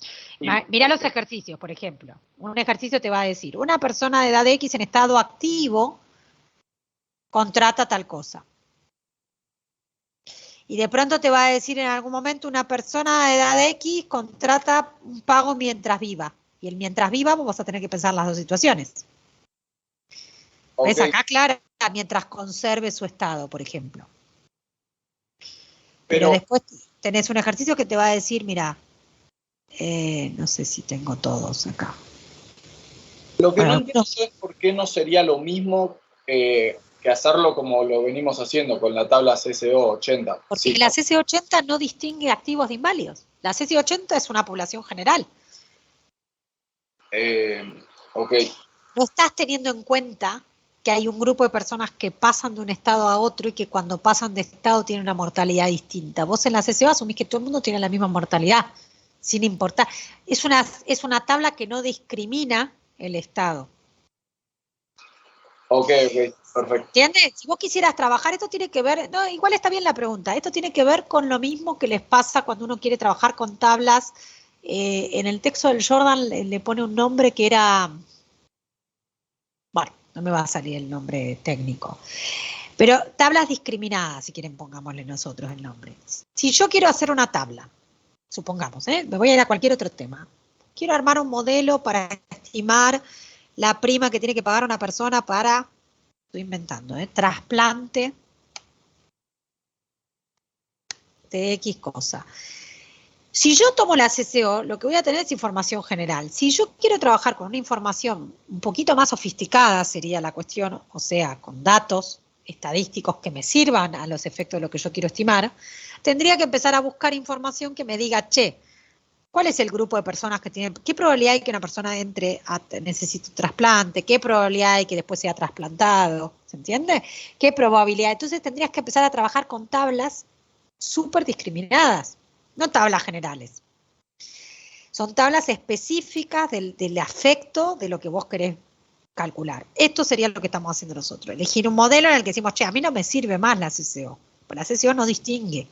Speaker 1: Mira los ejercicios, por ejemplo. Un ejercicio te va a decir, una persona de edad X en estado activo contrata tal cosa. Y de pronto te va a decir en algún momento una persona de edad X contrata un pago mientras viva. Y el mientras viva vos vas a tener que pensar las dos situaciones. Okay. ¿Ves acá, Clara? Mientras conserve su estado, por ejemplo. Pero después tenés un ejercicio que te va a decir, mira, no sé si tengo todos acá.
Speaker 8: Lo que no entiendo es por qué no sería lo mismo que hacerlo como lo venimos haciendo con la tabla CSO 80.
Speaker 1: Porque sí, la CSO 80 no distingue activos de inválidos. La CSO 80 es una población general.
Speaker 8: Ok.
Speaker 1: No estás teniendo en cuenta que hay un grupo de personas que pasan de un estado a otro y que cuando pasan de estado tienen una mortalidad distinta. Vos en la CSO asumís que todo el mundo tiene la misma mortalidad, sin importar. Es una tabla que no discrimina el estado.
Speaker 8: Ok, perfecto.
Speaker 1: ¿Entiendes? Si vos quisieras trabajar, esto tiene que ver, no, igual está bien la pregunta, esto tiene que ver con lo mismo que les pasa cuando uno quiere trabajar con tablas. En el texto del Jordan le pone un nombre que era, bueno, no me va a salir el nombre técnico, pero tablas discriminadas, si quieren pongámosle nosotros el nombre. Si yo quiero hacer una tabla, supongamos, me voy a ir a cualquier otro tema, quiero armar un modelo para estimar la prima que tiene que pagar una persona para, estoy inventando, trasplante de X cosa. Si yo tomo la CSO, lo que voy a tener es información general. Si yo quiero trabajar con una información un poquito más sofisticada, sería la cuestión, o sea, con datos estadísticos que me sirvan a los efectos de lo que yo quiero estimar, tendría que empezar a buscar información que me diga, che, ¿cuál es el grupo de personas que tienen? ¿Qué probabilidad hay que una persona entre a necesite un trasplante? ¿Qué probabilidad hay que después sea trasplantado? ¿Se entiende? ¿Qué probabilidad? Entonces tendrías que empezar a trabajar con tablas súper discriminadas, no tablas generales. Son tablas específicas del afecto de lo que vos querés calcular. Esto sería lo que estamos haciendo nosotros. Elegir un modelo en el que decimos, che, a mí no me sirve más la CSO. Porque la CSO no distingue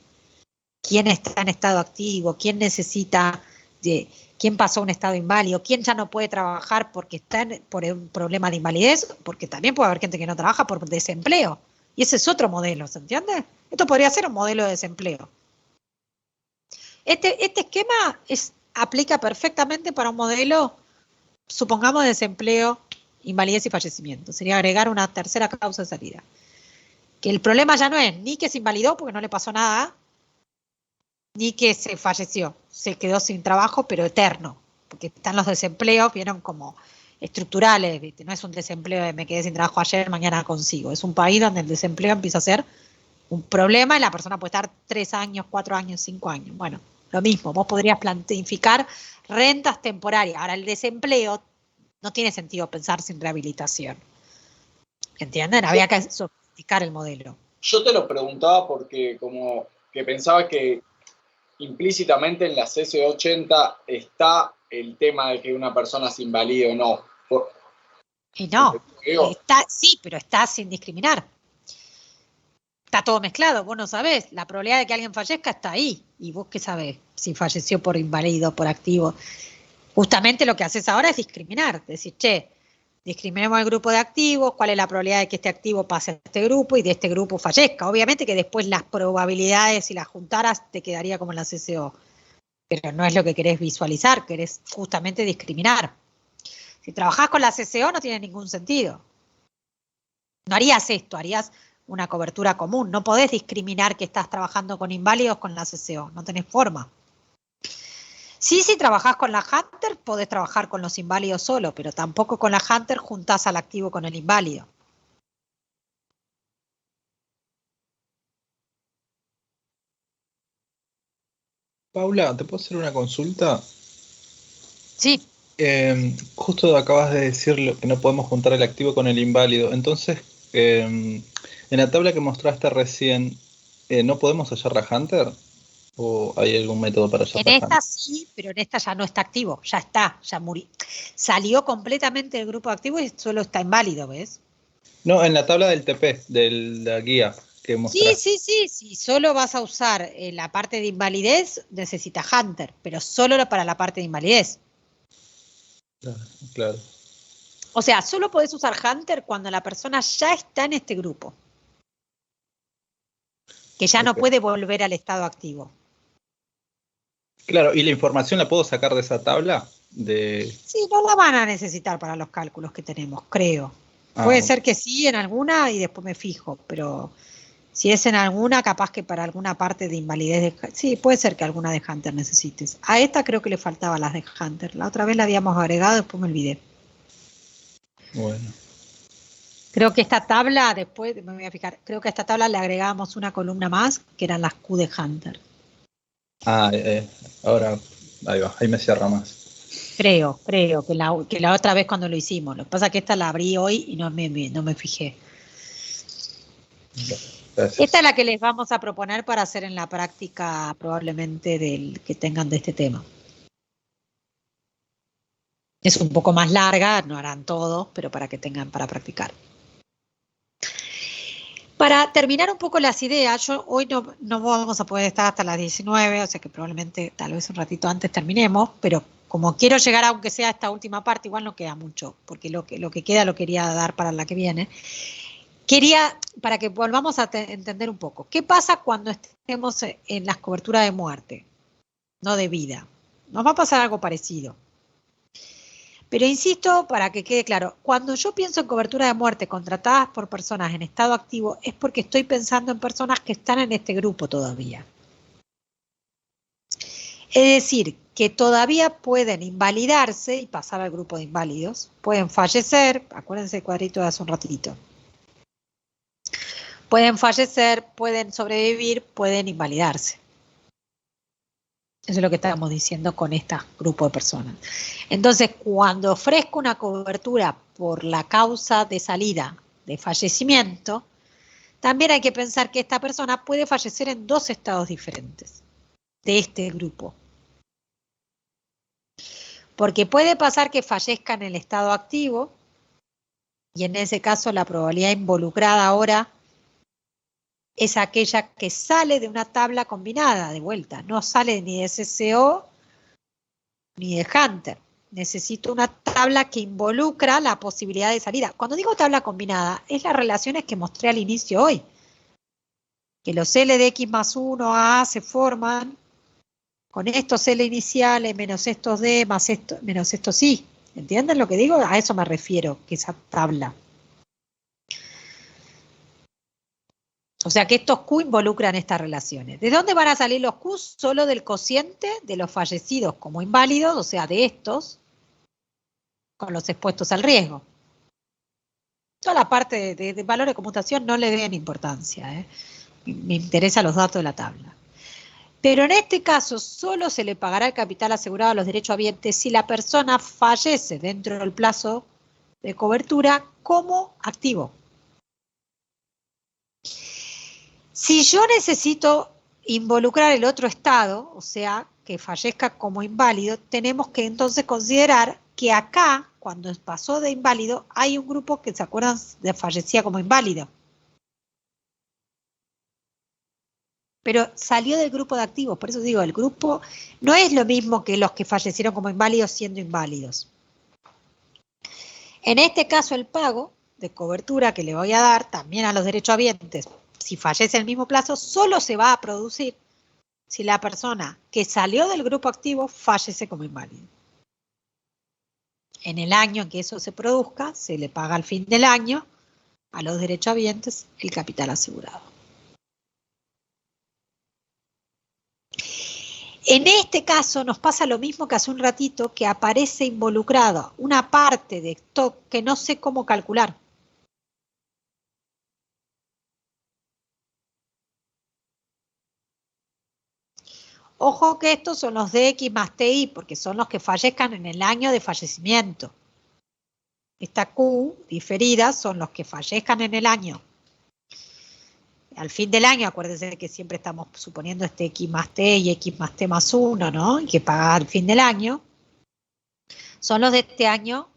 Speaker 1: quién está en estado activo, quién necesita, quién pasó a un estado inválido, quién ya no puede trabajar porque está por un problema de invalidez, porque también puede haber gente que no trabaja por desempleo. Y ese es otro modelo, ¿se entiende? Esto podría ser un modelo de desempleo. Este esquema aplica perfectamente para un modelo, supongamos, de desempleo, invalidez y fallecimiento. Sería agregar una tercera causa de salida. Que el problema ya no es ni que se invalidó porque no le pasó nada, ni que se falleció, se quedó sin trabajo, pero eterno, porque están los desempleos, vieron como estructurales, ¿viste? No es un desempleo de me quedé sin trabajo ayer, mañana consigo. Es un país donde el desempleo empieza a ser un problema y la persona puede estar 3 años, 4 años, 5 años. Bueno, lo mismo, vos podrías planificar rentas temporarias. Ahora, el desempleo no tiene sentido pensar sin rehabilitación. ¿Entienden? Había que sofisticar el modelo.
Speaker 8: Yo te lo preguntaba porque como que pensaba que implícitamente en la CSO 80 está el tema de que una persona se invalide o no.
Speaker 1: Y no, sí, pero está sin discriminar. Está todo mezclado, vos no sabés. La probabilidad de que alguien fallezca está ahí. ¿Y vos qué sabés? Si falleció por inválido, por activo. Justamente lo que haces ahora es discriminar. Decir, che, discriminemos el grupo de activos, cuál es la probabilidad de que este activo pase a este grupo y de este grupo fallezca. Obviamente que después las probabilidades, si las juntaras, te quedaría como en la CSO. Pero no es lo que querés visualizar, querés justamente discriminar. Si trabajás con la CSO no tiene ningún sentido. No harías esto, harías una cobertura común. No podés discriminar que estás trabajando con inválidos con la CCO, no tenés forma. Sí, si trabajás con la Hunter, podés trabajar con los inválidos solo, pero tampoco con la Hunter juntás al activo con el inválido.
Speaker 10: Paula, ¿te puedo hacer una consulta?
Speaker 1: Sí.
Speaker 10: Justo acabas de decir que no podemos juntar el activo con el inválido. Entonces, en la tabla que mostraste recién, ¿no podemos hallar la Hunter? ¿O hay algún método para hallar
Speaker 1: En
Speaker 10: la
Speaker 1: esta
Speaker 10: Hunter?
Speaker 1: sí, pero en esta ya no está activo, ya está, ya murió. Salió completamente del grupo activo y solo está inválido, ¿ves?
Speaker 10: No, en la tabla del TP, de la guía que mostraste.
Speaker 1: Sí, solo vas a usar la parte de invalidez, necesita Hunter, pero solo para la parte de invalidez.
Speaker 10: Claro.
Speaker 1: O sea, solo podés usar Hunter cuando la persona ya está en este grupo. Que ya no
Speaker 10: Ok.
Speaker 1: puede volver al estado activo.
Speaker 10: Claro, ¿y la información la puedo sacar de esa tabla?
Speaker 1: Sí, no la van a necesitar para los cálculos que tenemos, creo.
Speaker 10: Ah,
Speaker 1: Puede
Speaker 10: ok.
Speaker 1: ser que sí en alguna y después me fijo, pero si es en alguna, capaz que para alguna parte de invalidez, sí, puede ser que alguna de Hunter necesites. A esta creo que le faltaban las de Hunter. La otra vez la habíamos agregado, después me olvidé.
Speaker 10: Bueno.
Speaker 1: Creo que esta tabla, después me voy a fijar, creo que a esta tabla le agregábamos una columna más, que eran las Q de Hunter.
Speaker 10: Ah, ahora, ahí va, ahí me cierra más.
Speaker 1: Creo que la otra vez cuando lo hicimos. Lo que pasa es que esta la abrí hoy y no me fijé.
Speaker 10: Gracias.
Speaker 1: Esta es la que les vamos a proponer para hacer en la práctica probablemente del que tengan de este tema. Es un poco más larga, no harán todos, pero para que tengan para practicar. Para terminar un poco las ideas, yo hoy no vamos a poder estar hasta las 19, o sea que probablemente tal vez un ratito antes terminemos, pero como quiero llegar aunque sea a esta última parte, igual no queda mucho, porque lo que queda lo quería dar para la que viene. Quería, para que volvamos a entender un poco, ¿qué pasa cuando estemos en las coberturas de muerte, no de vida? Nos va a pasar algo parecido. Pero insisto, para que quede claro, cuando yo pienso en cobertura de muerte contratadas por personas en estado activo, es porque estoy pensando en personas que están en este grupo todavía. Es decir, que todavía pueden invalidarse y pasar al grupo de inválidos, pueden fallecer, acuérdense del cuadrito de hace un ratito. Pueden fallecer, pueden sobrevivir, pueden invalidarse. Eso es lo que estamos diciendo con este grupo de personas. Entonces, cuando ofrezco una cobertura por la causa de salida de fallecimiento, también hay que pensar que esta persona puede fallecer en dos estados diferentes de este grupo. Porque puede pasar que fallezca en el estado activo, y en ese caso la probabilidad involucrada ahora es aquella que sale de una tabla combinada de vuelta, no sale ni de CCO ni de Hunter. Necesito una tabla que involucra la posibilidad de salida. Cuando digo tabla combinada, es las relaciones que mostré al inicio hoy. Que los L de X más 1 A se forman con estos L iniciales menos estos D más esto, menos estos I. ¿Entienden lo que digo? A eso me refiero, que esa tabla. O sea que estos Q involucran estas relaciones. ¿De dónde van a salir los Q? Solo del cociente de los fallecidos como inválidos, o sea, de estos, con los expuestos al riesgo. Toda la parte de valor de conmutación no le den importancia. Me interesan los datos de la tabla. Pero en este caso solo se le pagará el capital asegurado a los derechohabientes si la persona fallece dentro del plazo de cobertura como activo. Si yo necesito involucrar el otro estado, o sea, que fallezca como inválido, tenemos que entonces considerar que acá, cuando pasó de inválido, hay un grupo que, ¿se acuerdan?, fallecía como inválido. Pero salió del grupo de activos, por eso digo, el grupo no es lo mismo que los que fallecieron como inválidos siendo inválidos. En este caso, el pago de cobertura que le voy a dar también a los derechohabientes, si fallece el mismo plazo, solo se va a producir si la persona que salió del grupo activo fallece como inválido. En el año en que eso se produzca, se le paga al fin del año, a los derechohabientes el capital asegurado. En este caso nos pasa lo mismo que hace un ratito, que aparece involucrado una parte de stock que no sé cómo calcular. Ojo que estos son los DX más TI, porque son los que fallezcan en el año de fallecimiento. Esta Q diferida son los que fallezcan en el año. Al fin del año, acuérdense que siempre estamos suponiendo este X más T y X más T más 1, ¿no? Y que paga al fin del año. Son los de este año.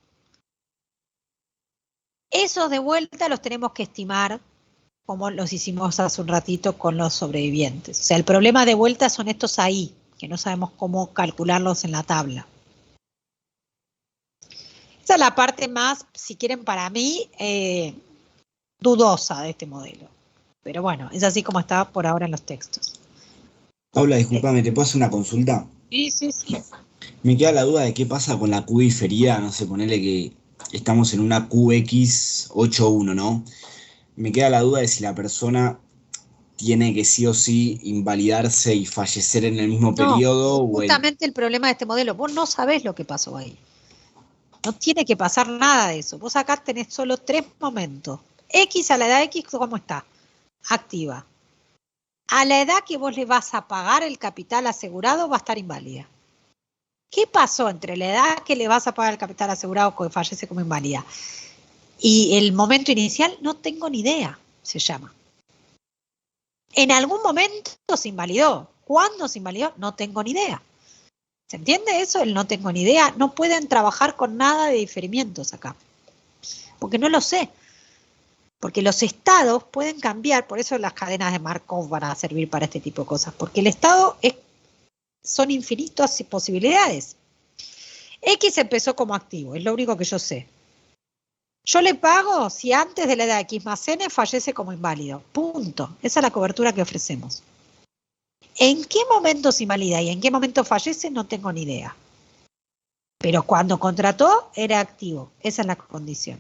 Speaker 1: Esos de vuelta los tenemos que estimar como los hicimos hace un ratito con los sobrevivientes. O sea, el problema de vuelta son estos ahí, que no sabemos cómo calcularlos en la tabla. Esa es la parte más, si quieren, para mí, dudosa de este modelo. Pero bueno, es así como está por ahora en los textos.
Speaker 11: Paula, discúlpame, ¿te puedo hacer una consulta?
Speaker 1: Sí.
Speaker 11: Me queda la duda de qué pasa con la Q diferida, no sé, ponele que estamos en una QX81, ¿no? Me queda la duda de si la persona tiene que sí o sí invalidarse y fallecer en el mismo periodo.
Speaker 1: Justamente el problema de este modelo, vos no sabés lo que pasó ahí. No tiene que pasar nada de eso. Vos acá tenés solo 3 momentos. X a la edad X, ¿cómo está? Activa. A la edad que vos le vas a pagar el capital asegurado va a estar inválida. ¿Qué pasó entre la edad que le vas a pagar el capital asegurado que fallece como inválida y el momento inicial? No tengo ni idea, se llama. En algún momento se invalidó. ¿Cuándo se invalidó? No tengo ni idea. ¿Se entiende eso? El no tengo ni idea. No pueden trabajar con nada de diferimientos acá. Porque no lo sé. Porque los estados pueden cambiar, por eso las cadenas de Markov van a servir para este tipo de cosas. Porque el estado son infinitas posibilidades. X empezó como activo, es lo único que yo sé. Yo le pago si antes de la edad X más N fallece como inválido. Punto. Esa es la cobertura que ofrecemos. ¿En qué momento se invalida y en qué momento fallece? No tengo ni idea. Pero cuando contrató, era activo. Esa es la condición.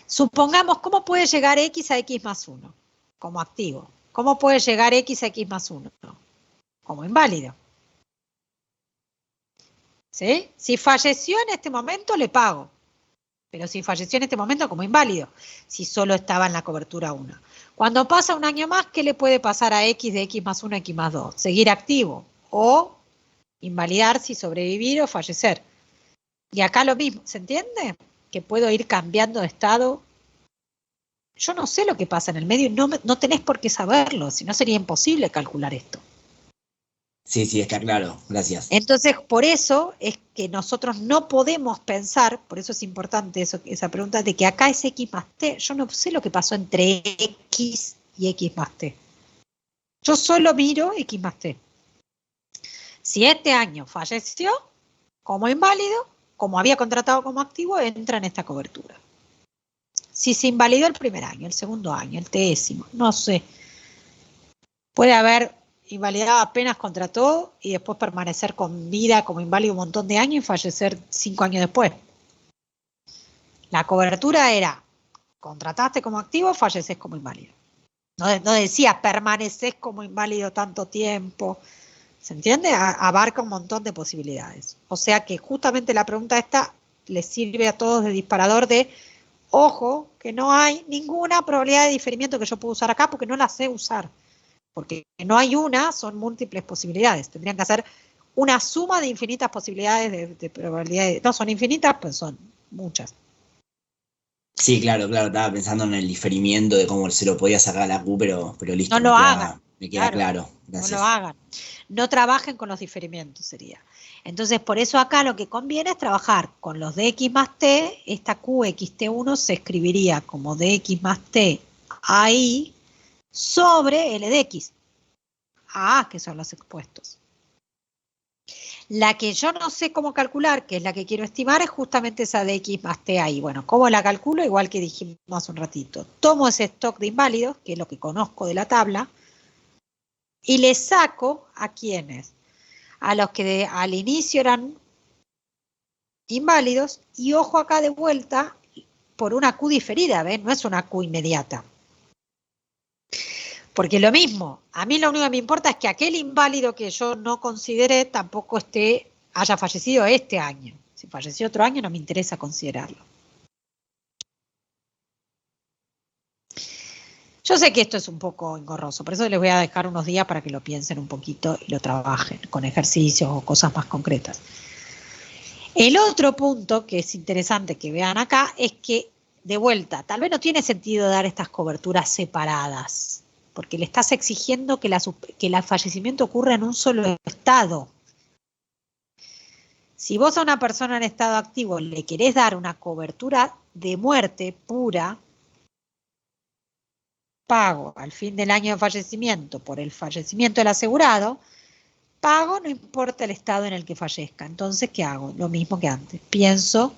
Speaker 1: Supongamos, ¿cómo puede llegar X a X más 1? Como activo. ¿Cómo puede llegar X a X más 1? Como inválido. ¿Sí? Si falleció en este momento, le pago. Pero si falleció en este momento, como inválido. Si solo estaba en la cobertura 1. Cuando pasa un año más, ¿qué le puede pasar a X de X más 1 a X más 2? Seguir activo. O invalidar si sobrevivir o fallecer. Y acá lo mismo. ¿Se entiende? Que puedo ir cambiando de estado. Yo no sé lo que pasa en el medio y no tenés por qué saberlo, si no sería imposible calcular esto.
Speaker 11: Sí, está claro, gracias.
Speaker 1: Entonces, por eso es que nosotros no podemos pensar, por eso es importante esa pregunta, de que acá es X más T. Yo no sé lo que pasó entre X y X más T. Yo solo miro X más T. Si este año falleció como inválido, como había contratado como activo, entra en esta cobertura. Si se invalidó el primer año, el segundo año, el 10º, no sé. Puede haber invalidado apenas contrató y después permanecer con vida como inválido un montón de años y fallecer 5 años después. La cobertura era, contrataste como activo, falleces como inválido. No decía permaneces como inválido tanto tiempo. ¿Se entiende? Abarca un montón de posibilidades. O sea que justamente la pregunta esta les sirve a todos de disparador de, ojo, que no hay ninguna probabilidad de diferimiento que yo pueda usar acá porque no la sé usar. Porque no hay una, son múltiples posibilidades. Tendrían que hacer una suma de infinitas posibilidades de probabilidades. No son infinitas, pues son muchas.
Speaker 11: Sí, claro, estaba pensando en el diferimiento de cómo se lo podía sacar a la Q, pero listo.
Speaker 1: No lo hagan.
Speaker 11: Me queda claro. Gracias.
Speaker 1: No lo hagan. No trabajen con los diferimientos, sería. Entonces, por eso acá lo que conviene es trabajar con los dx más t. Esta QXT1 se escribiría como dx más t ahí sobre L de X. Que son los expuestos. La que yo no sé cómo calcular, que es la que quiero estimar, es justamente esa dx más t ahí. Bueno, ¿cómo la calculo? Igual que dijimos hace un ratito. Tomo ese stock de inválidos, que es lo que conozco de la tabla, y le saco a quienes, a los que al inicio eran inválidos, y ojo acá de vuelta, por una Q diferida, ¿ves? No es una Q inmediata. Porque lo mismo, a mí lo único que me importa es que aquel inválido que yo no consideré tampoco haya fallecido este año. Si falleció otro año no me interesa considerarlo. Yo sé que esto es un poco engorroso, por eso les voy a dejar unos días para que lo piensen un poquito y lo trabajen con ejercicios o cosas más concretas. El otro punto que es interesante que vean acá es que, de vuelta, tal vez no tiene sentido dar estas coberturas separadas, porque le estás exigiendo que el fallecimiento ocurra en un solo estado. Si vos a una persona en estado activo le querés dar una cobertura de muerte pura, pago al fin del año de fallecimiento por el fallecimiento del asegurado, pago no importa el estado en el que fallezca. Entonces, ¿qué hago? Lo mismo que antes. Pienso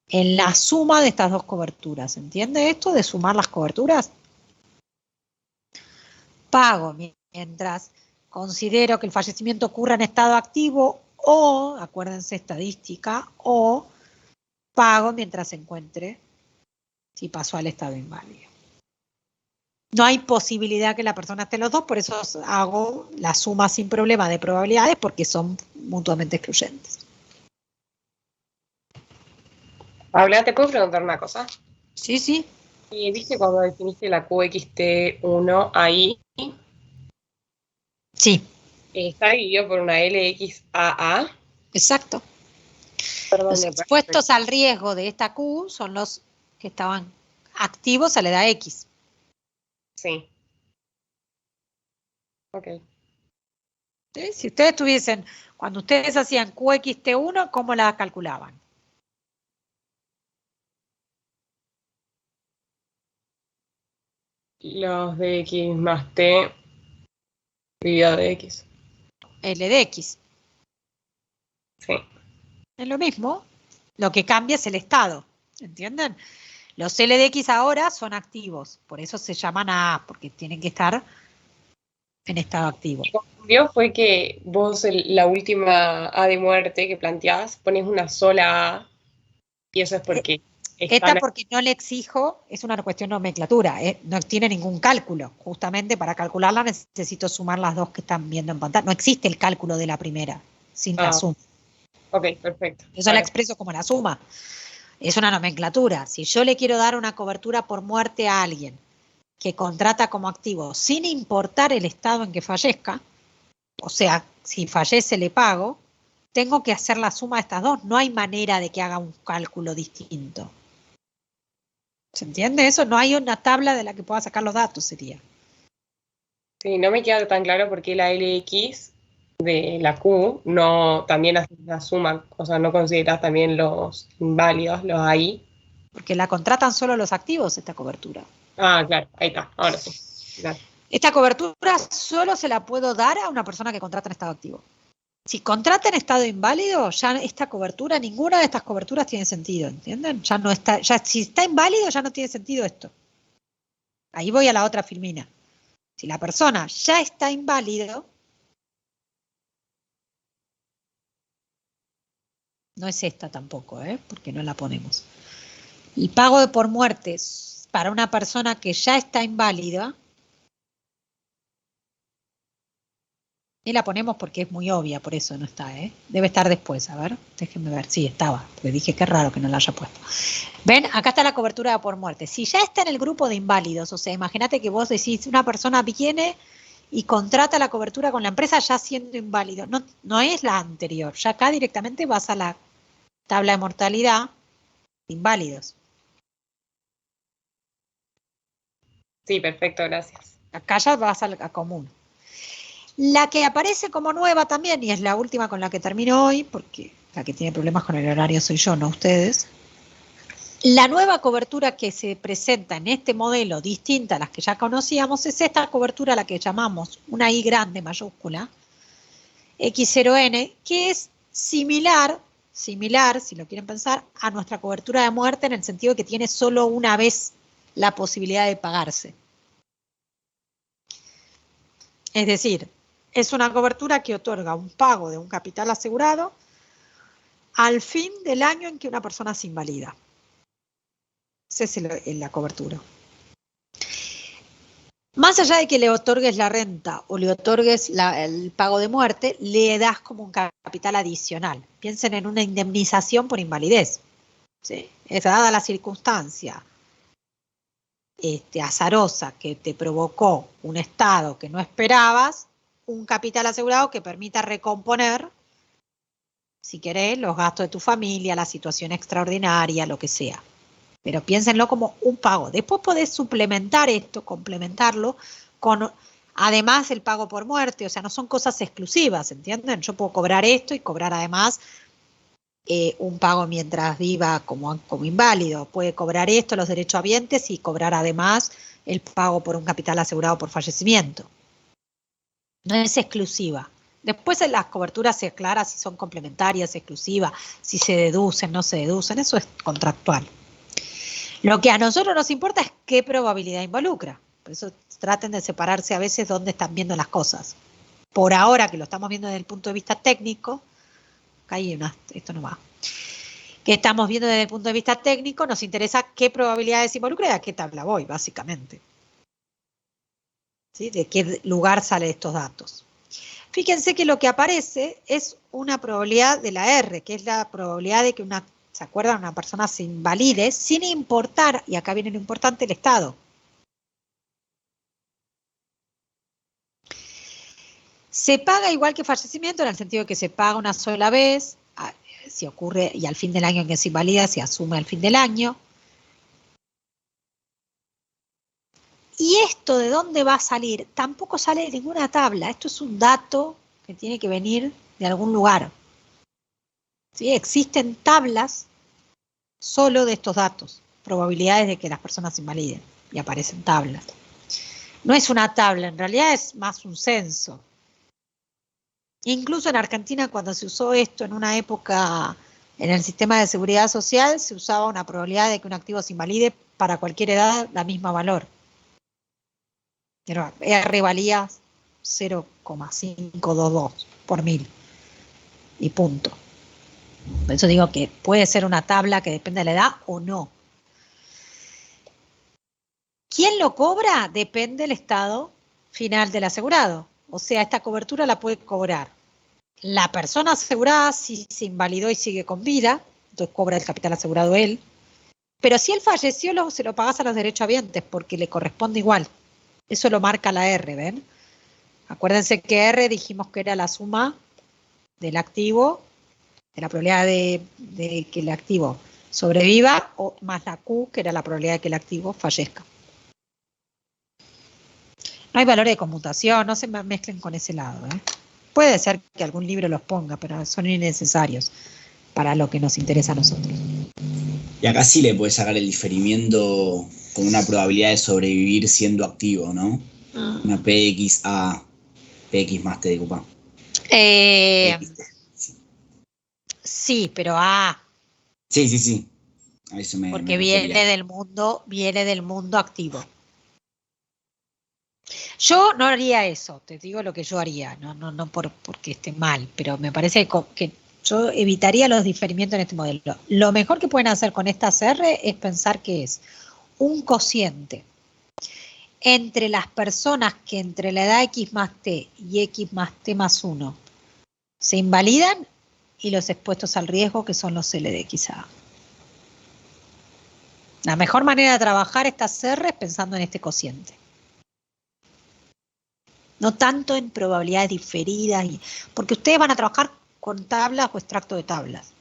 Speaker 1: en la suma de estas dos coberturas. ¿Entiende esto de sumar las coberturas? Pago mientras considero que el fallecimiento ocurra en estado activo o, acuérdense, estadística, o pago mientras se encuentre si pasó al estado inválido. No hay posibilidad que la persona esté en los dos, por eso hago la suma sin problema de probabilidades porque son mutuamente excluyentes.
Speaker 12: Paula, ¿te puedo preguntar una cosa?
Speaker 1: Sí, sí.
Speaker 12: Y viste cuando definiste la QXT1 ahí.
Speaker 1: Sí.
Speaker 12: Está dividido por una LXAA.
Speaker 1: Exacto.
Speaker 12: Perdón,
Speaker 1: los expuestos al riesgo de esta Q son los que estaban activos a la edad X.
Speaker 12: Sí. Ok.
Speaker 1: ¿Sí? Si ustedes tuviesen, cuando ustedes hacían QXT1, ¿cómo la calculaban?
Speaker 12: Los de X más T dividido de X.
Speaker 1: L de X.
Speaker 12: Sí.
Speaker 1: Es lo mismo. Lo que cambia es el estado. ¿Entienden? Los L de X ahora son activos. Por eso se llaman AA, porque tienen que estar en estado activo.
Speaker 12: Lo que cambió fue que vos la última A de muerte que planteás pones una sola A y eso es porque
Speaker 1: Esta porque no le exijo, es una cuestión de nomenclatura, no tiene ningún cálculo. Justamente para calcularla necesito sumar las dos que están viendo en pantalla. No existe el cálculo de la primera sin la suma.
Speaker 12: Ok, perfecto.
Speaker 1: Eso la expreso como la suma. Es una nomenclatura. Si yo le quiero dar una cobertura por muerte a alguien que contrata como activo sin importar el estado en que fallezca, o sea, si fallece le pago, tengo que hacer la suma de estas dos. No hay manera de que haga un cálculo distinto. ¿Se entiende eso? No hay una tabla de la que pueda sacar los datos, sería.
Speaker 12: Sí, no me queda tan claro por qué la LX de la Q no también hace la suma, o sea, no consideras también los inválidos, los AI.
Speaker 1: Porque la contratan solo los activos, esta cobertura.
Speaker 12: Ah, claro, ahí está, ahora sí. Claro.
Speaker 1: Esta cobertura solo se la puedo dar a una persona que contrata en estado activo. Si contrata en estado inválido, ya esta cobertura, ninguna de estas coberturas tiene sentido, ¿entienden? Ya no está, ya si está inválido ya no tiene sentido esto. Ahí voy a la otra filmina. Si la persona ya está inválido, no es esta tampoco, porque no la ponemos. El pago por muerte para una persona que ya está inválida, y la ponemos porque es muy obvia, por eso no está, Debe estar después, a ver, déjenme ver. Sí, estaba, porque dije que raro que no la haya puesto. ¿Ven? Acá está la cobertura por muerte. Si ya está en el grupo de inválidos, o sea, imagínate que vos decís, una persona viene y contrata la cobertura con la empresa ya siendo inválido. No es la anterior, ya acá directamente vas a la tabla de mortalidad de inválidos.
Speaker 12: Sí, perfecto, gracias.
Speaker 1: Acá ya vas a común. La que aparece como nueva también, y es la última con la que termino hoy, porque la que tiene problemas con el horario soy yo, no ustedes. La nueva cobertura que se presenta en este modelo, distinta a las que ya conocíamos, es esta cobertura a la que llamamos una I grande mayúscula, X0N, que es similar, si lo quieren pensar, a nuestra cobertura de muerte en el sentido de que tiene solo una vez la posibilidad de pagarse. Es decir, es una cobertura que otorga un pago de un capital asegurado al fin del año en que una persona se invalida. Esa es la cobertura. Más allá de que le otorgues la renta o le otorgues el pago de muerte, le das como un capital adicional. Piensen en una indemnización por invalidez. ¿Sí? Es dada la circunstancia azarosa que te provocó un estado que no esperabas, un capital asegurado que permita recomponer, si querés, los gastos de tu familia, la situación extraordinaria, lo que sea. Pero piénsenlo como un pago. Después podés suplementar esto, complementarlo con, además, el pago por muerte. O sea, no son cosas exclusivas, ¿entienden? Yo puedo cobrar esto y cobrar además un pago mientras viva como inválido. Puede cobrar esto, los derechohabientes, y cobrar además el pago por un capital asegurado por fallecimiento. No es exclusiva. Después en las coberturas se aclara si son complementarias, exclusivas, si se deducen, no se deducen. Eso es contractual. Lo que a nosotros nos importa es qué probabilidad involucra. Por eso traten de separarse a veces dónde están viendo las cosas. Por ahora, que lo estamos viendo desde el punto de vista técnico, esto no va. Que estamos viendo desde el punto de vista técnico, nos interesa qué probabilidades involucra y a qué tabla voy, básicamente. ¿Sí? De qué lugar salen estos datos. Fíjense que lo que aparece es una probabilidad de la R, que es la probabilidad de que ¿se acuerdan? Una persona se invalide sin importar, y acá viene lo importante, el estado. Se paga igual que fallecimiento, en el sentido de que se paga una sola vez, si ocurre, y al fin del año en que se invalida, se asume al fin del año. ¿Y esto de dónde va a salir? Tampoco sale de ninguna tabla. Esto es un dato que tiene que venir de algún lugar. ¿Sí? Existen tablas solo de estos datos, probabilidades de que las personas se invaliden, y aparecen tablas. No es una tabla, en realidad es más un censo. Incluso en Argentina, cuando se usó esto en una época en el sistema de seguridad social, se usaba una probabilidad de que un activo se invalide para cualquier edad, la misma valor. Pero R valía 0,522 por 1000 y punto. Por eso digo que puede ser una tabla que depende de la edad o no. ¿Quién lo cobra? Depende del estado final del asegurado. O sea, esta cobertura la puede cobrar la persona asegurada si se invalidó y sigue con vida, entonces cobra el capital asegurado él. Pero si él falleció, se lo pagás a los derechohabientes porque le corresponde igual. Eso lo marca la R, ¿ven? Acuérdense que R dijimos que era la suma del activo, de la probabilidad de que el activo sobreviva, o más la Q, que era la probabilidad de que el activo fallezca. No hay valores de conmutación, no se mezclen con ese lado. Puede ser que algún libro los ponga, pero son innecesarios para lo que nos interesa a nosotros.
Speaker 11: Y acá sí le puedes sacar el diferimiento con una probabilidad de sobrevivir siendo activo, ¿no? Una PXA, PX más T de Cupá.
Speaker 1: Sí, pero A.
Speaker 11: Sí. A eso
Speaker 1: porque viene del mundo activo. Yo no haría eso, te digo lo que yo haría, no porque esté mal, pero me parece que yo evitaría los diferimientos en este modelo. Lo mejor que pueden hacer con estas R es pensar que es un cociente entre las personas que entre la edad X más T y X más T más 1 se invalidan y los expuestos al riesgo, que son los LDXA. La mejor manera de trabajar estas R es pensando en este cociente. No tanto en probabilidades diferidas, porque ustedes van a trabajar con tablas o extracto de tablas.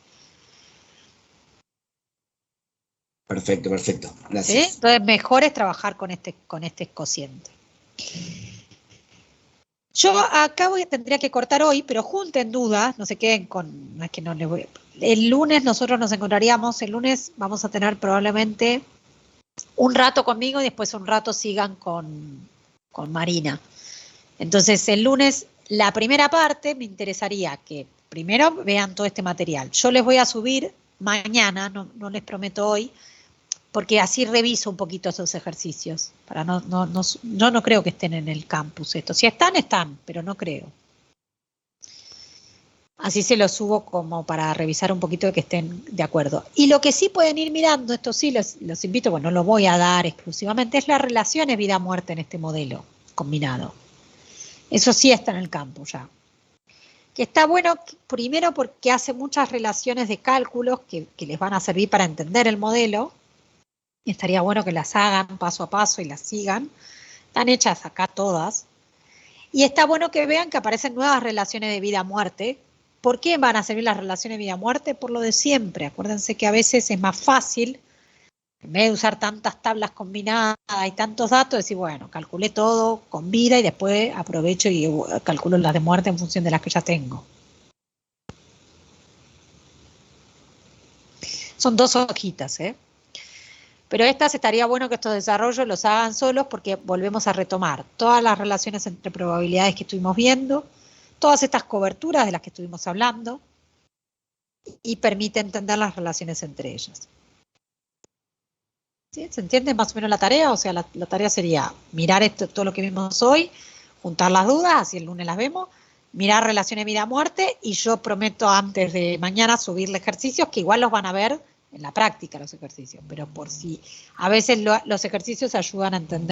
Speaker 11: Perfecto. Gracias.
Speaker 1: ¿Sí? Entonces, mejor es trabajar con este cociente. Yo acá tendría que cortar hoy, pero junten dudas, no se queden con... No es que no les voy. El lunes nosotros nos encontraríamos, el lunes vamos a tener probablemente un rato conmigo y después un rato sigan con Marina. Entonces, el lunes, la primera parte, me interesaría que primero vean todo este material. Yo les voy a subir mañana, no les prometo hoy, porque así reviso un poquito esos ejercicios. Yo no creo que estén en el campus estos. Si están, pero no creo. Así se los subo como para revisar un poquito de que estén de acuerdo. Y lo que sí pueden ir mirando, esto sí los invito, bueno, no lo voy a dar exclusivamente, es las relaciones vida-muerte en este modelo combinado. Eso sí está en el campo ya. Que está bueno, primero porque hace muchas relaciones de cálculos que les van a servir para entender el modelo. Y estaría bueno que las hagan paso a paso y las sigan. Están hechas acá todas. Y está bueno que vean que aparecen nuevas relaciones de vida-muerte. ¿Por qué van a servir las relaciones vida-muerte? Por lo de siempre. Acuérdense que a veces es más fácil, en vez de usar tantas tablas combinadas y tantos datos, decir, bueno, calculé todo con vida y después aprovecho y calculo las de muerte en función de las que ya tengo. Son 2 hojitas, ¿eh? Pero estas estaría bueno que estos desarrollos los hagan solos porque volvemos a retomar todas las relaciones entre probabilidades que estuvimos viendo, todas estas coberturas de las que estuvimos hablando y permite entender las relaciones entre ellas. ¿Sí? ¿Se entiende más o menos la tarea? O sea, la tarea sería mirar todo lo que vimos hoy, juntar las dudas, así el lunes las vemos, mirar relaciones vida-muerte y yo prometo antes de mañana subirle ejercicios que igual los van a ver en la práctica los ejercicios, pero por si a veces los ejercicios ayudan a entender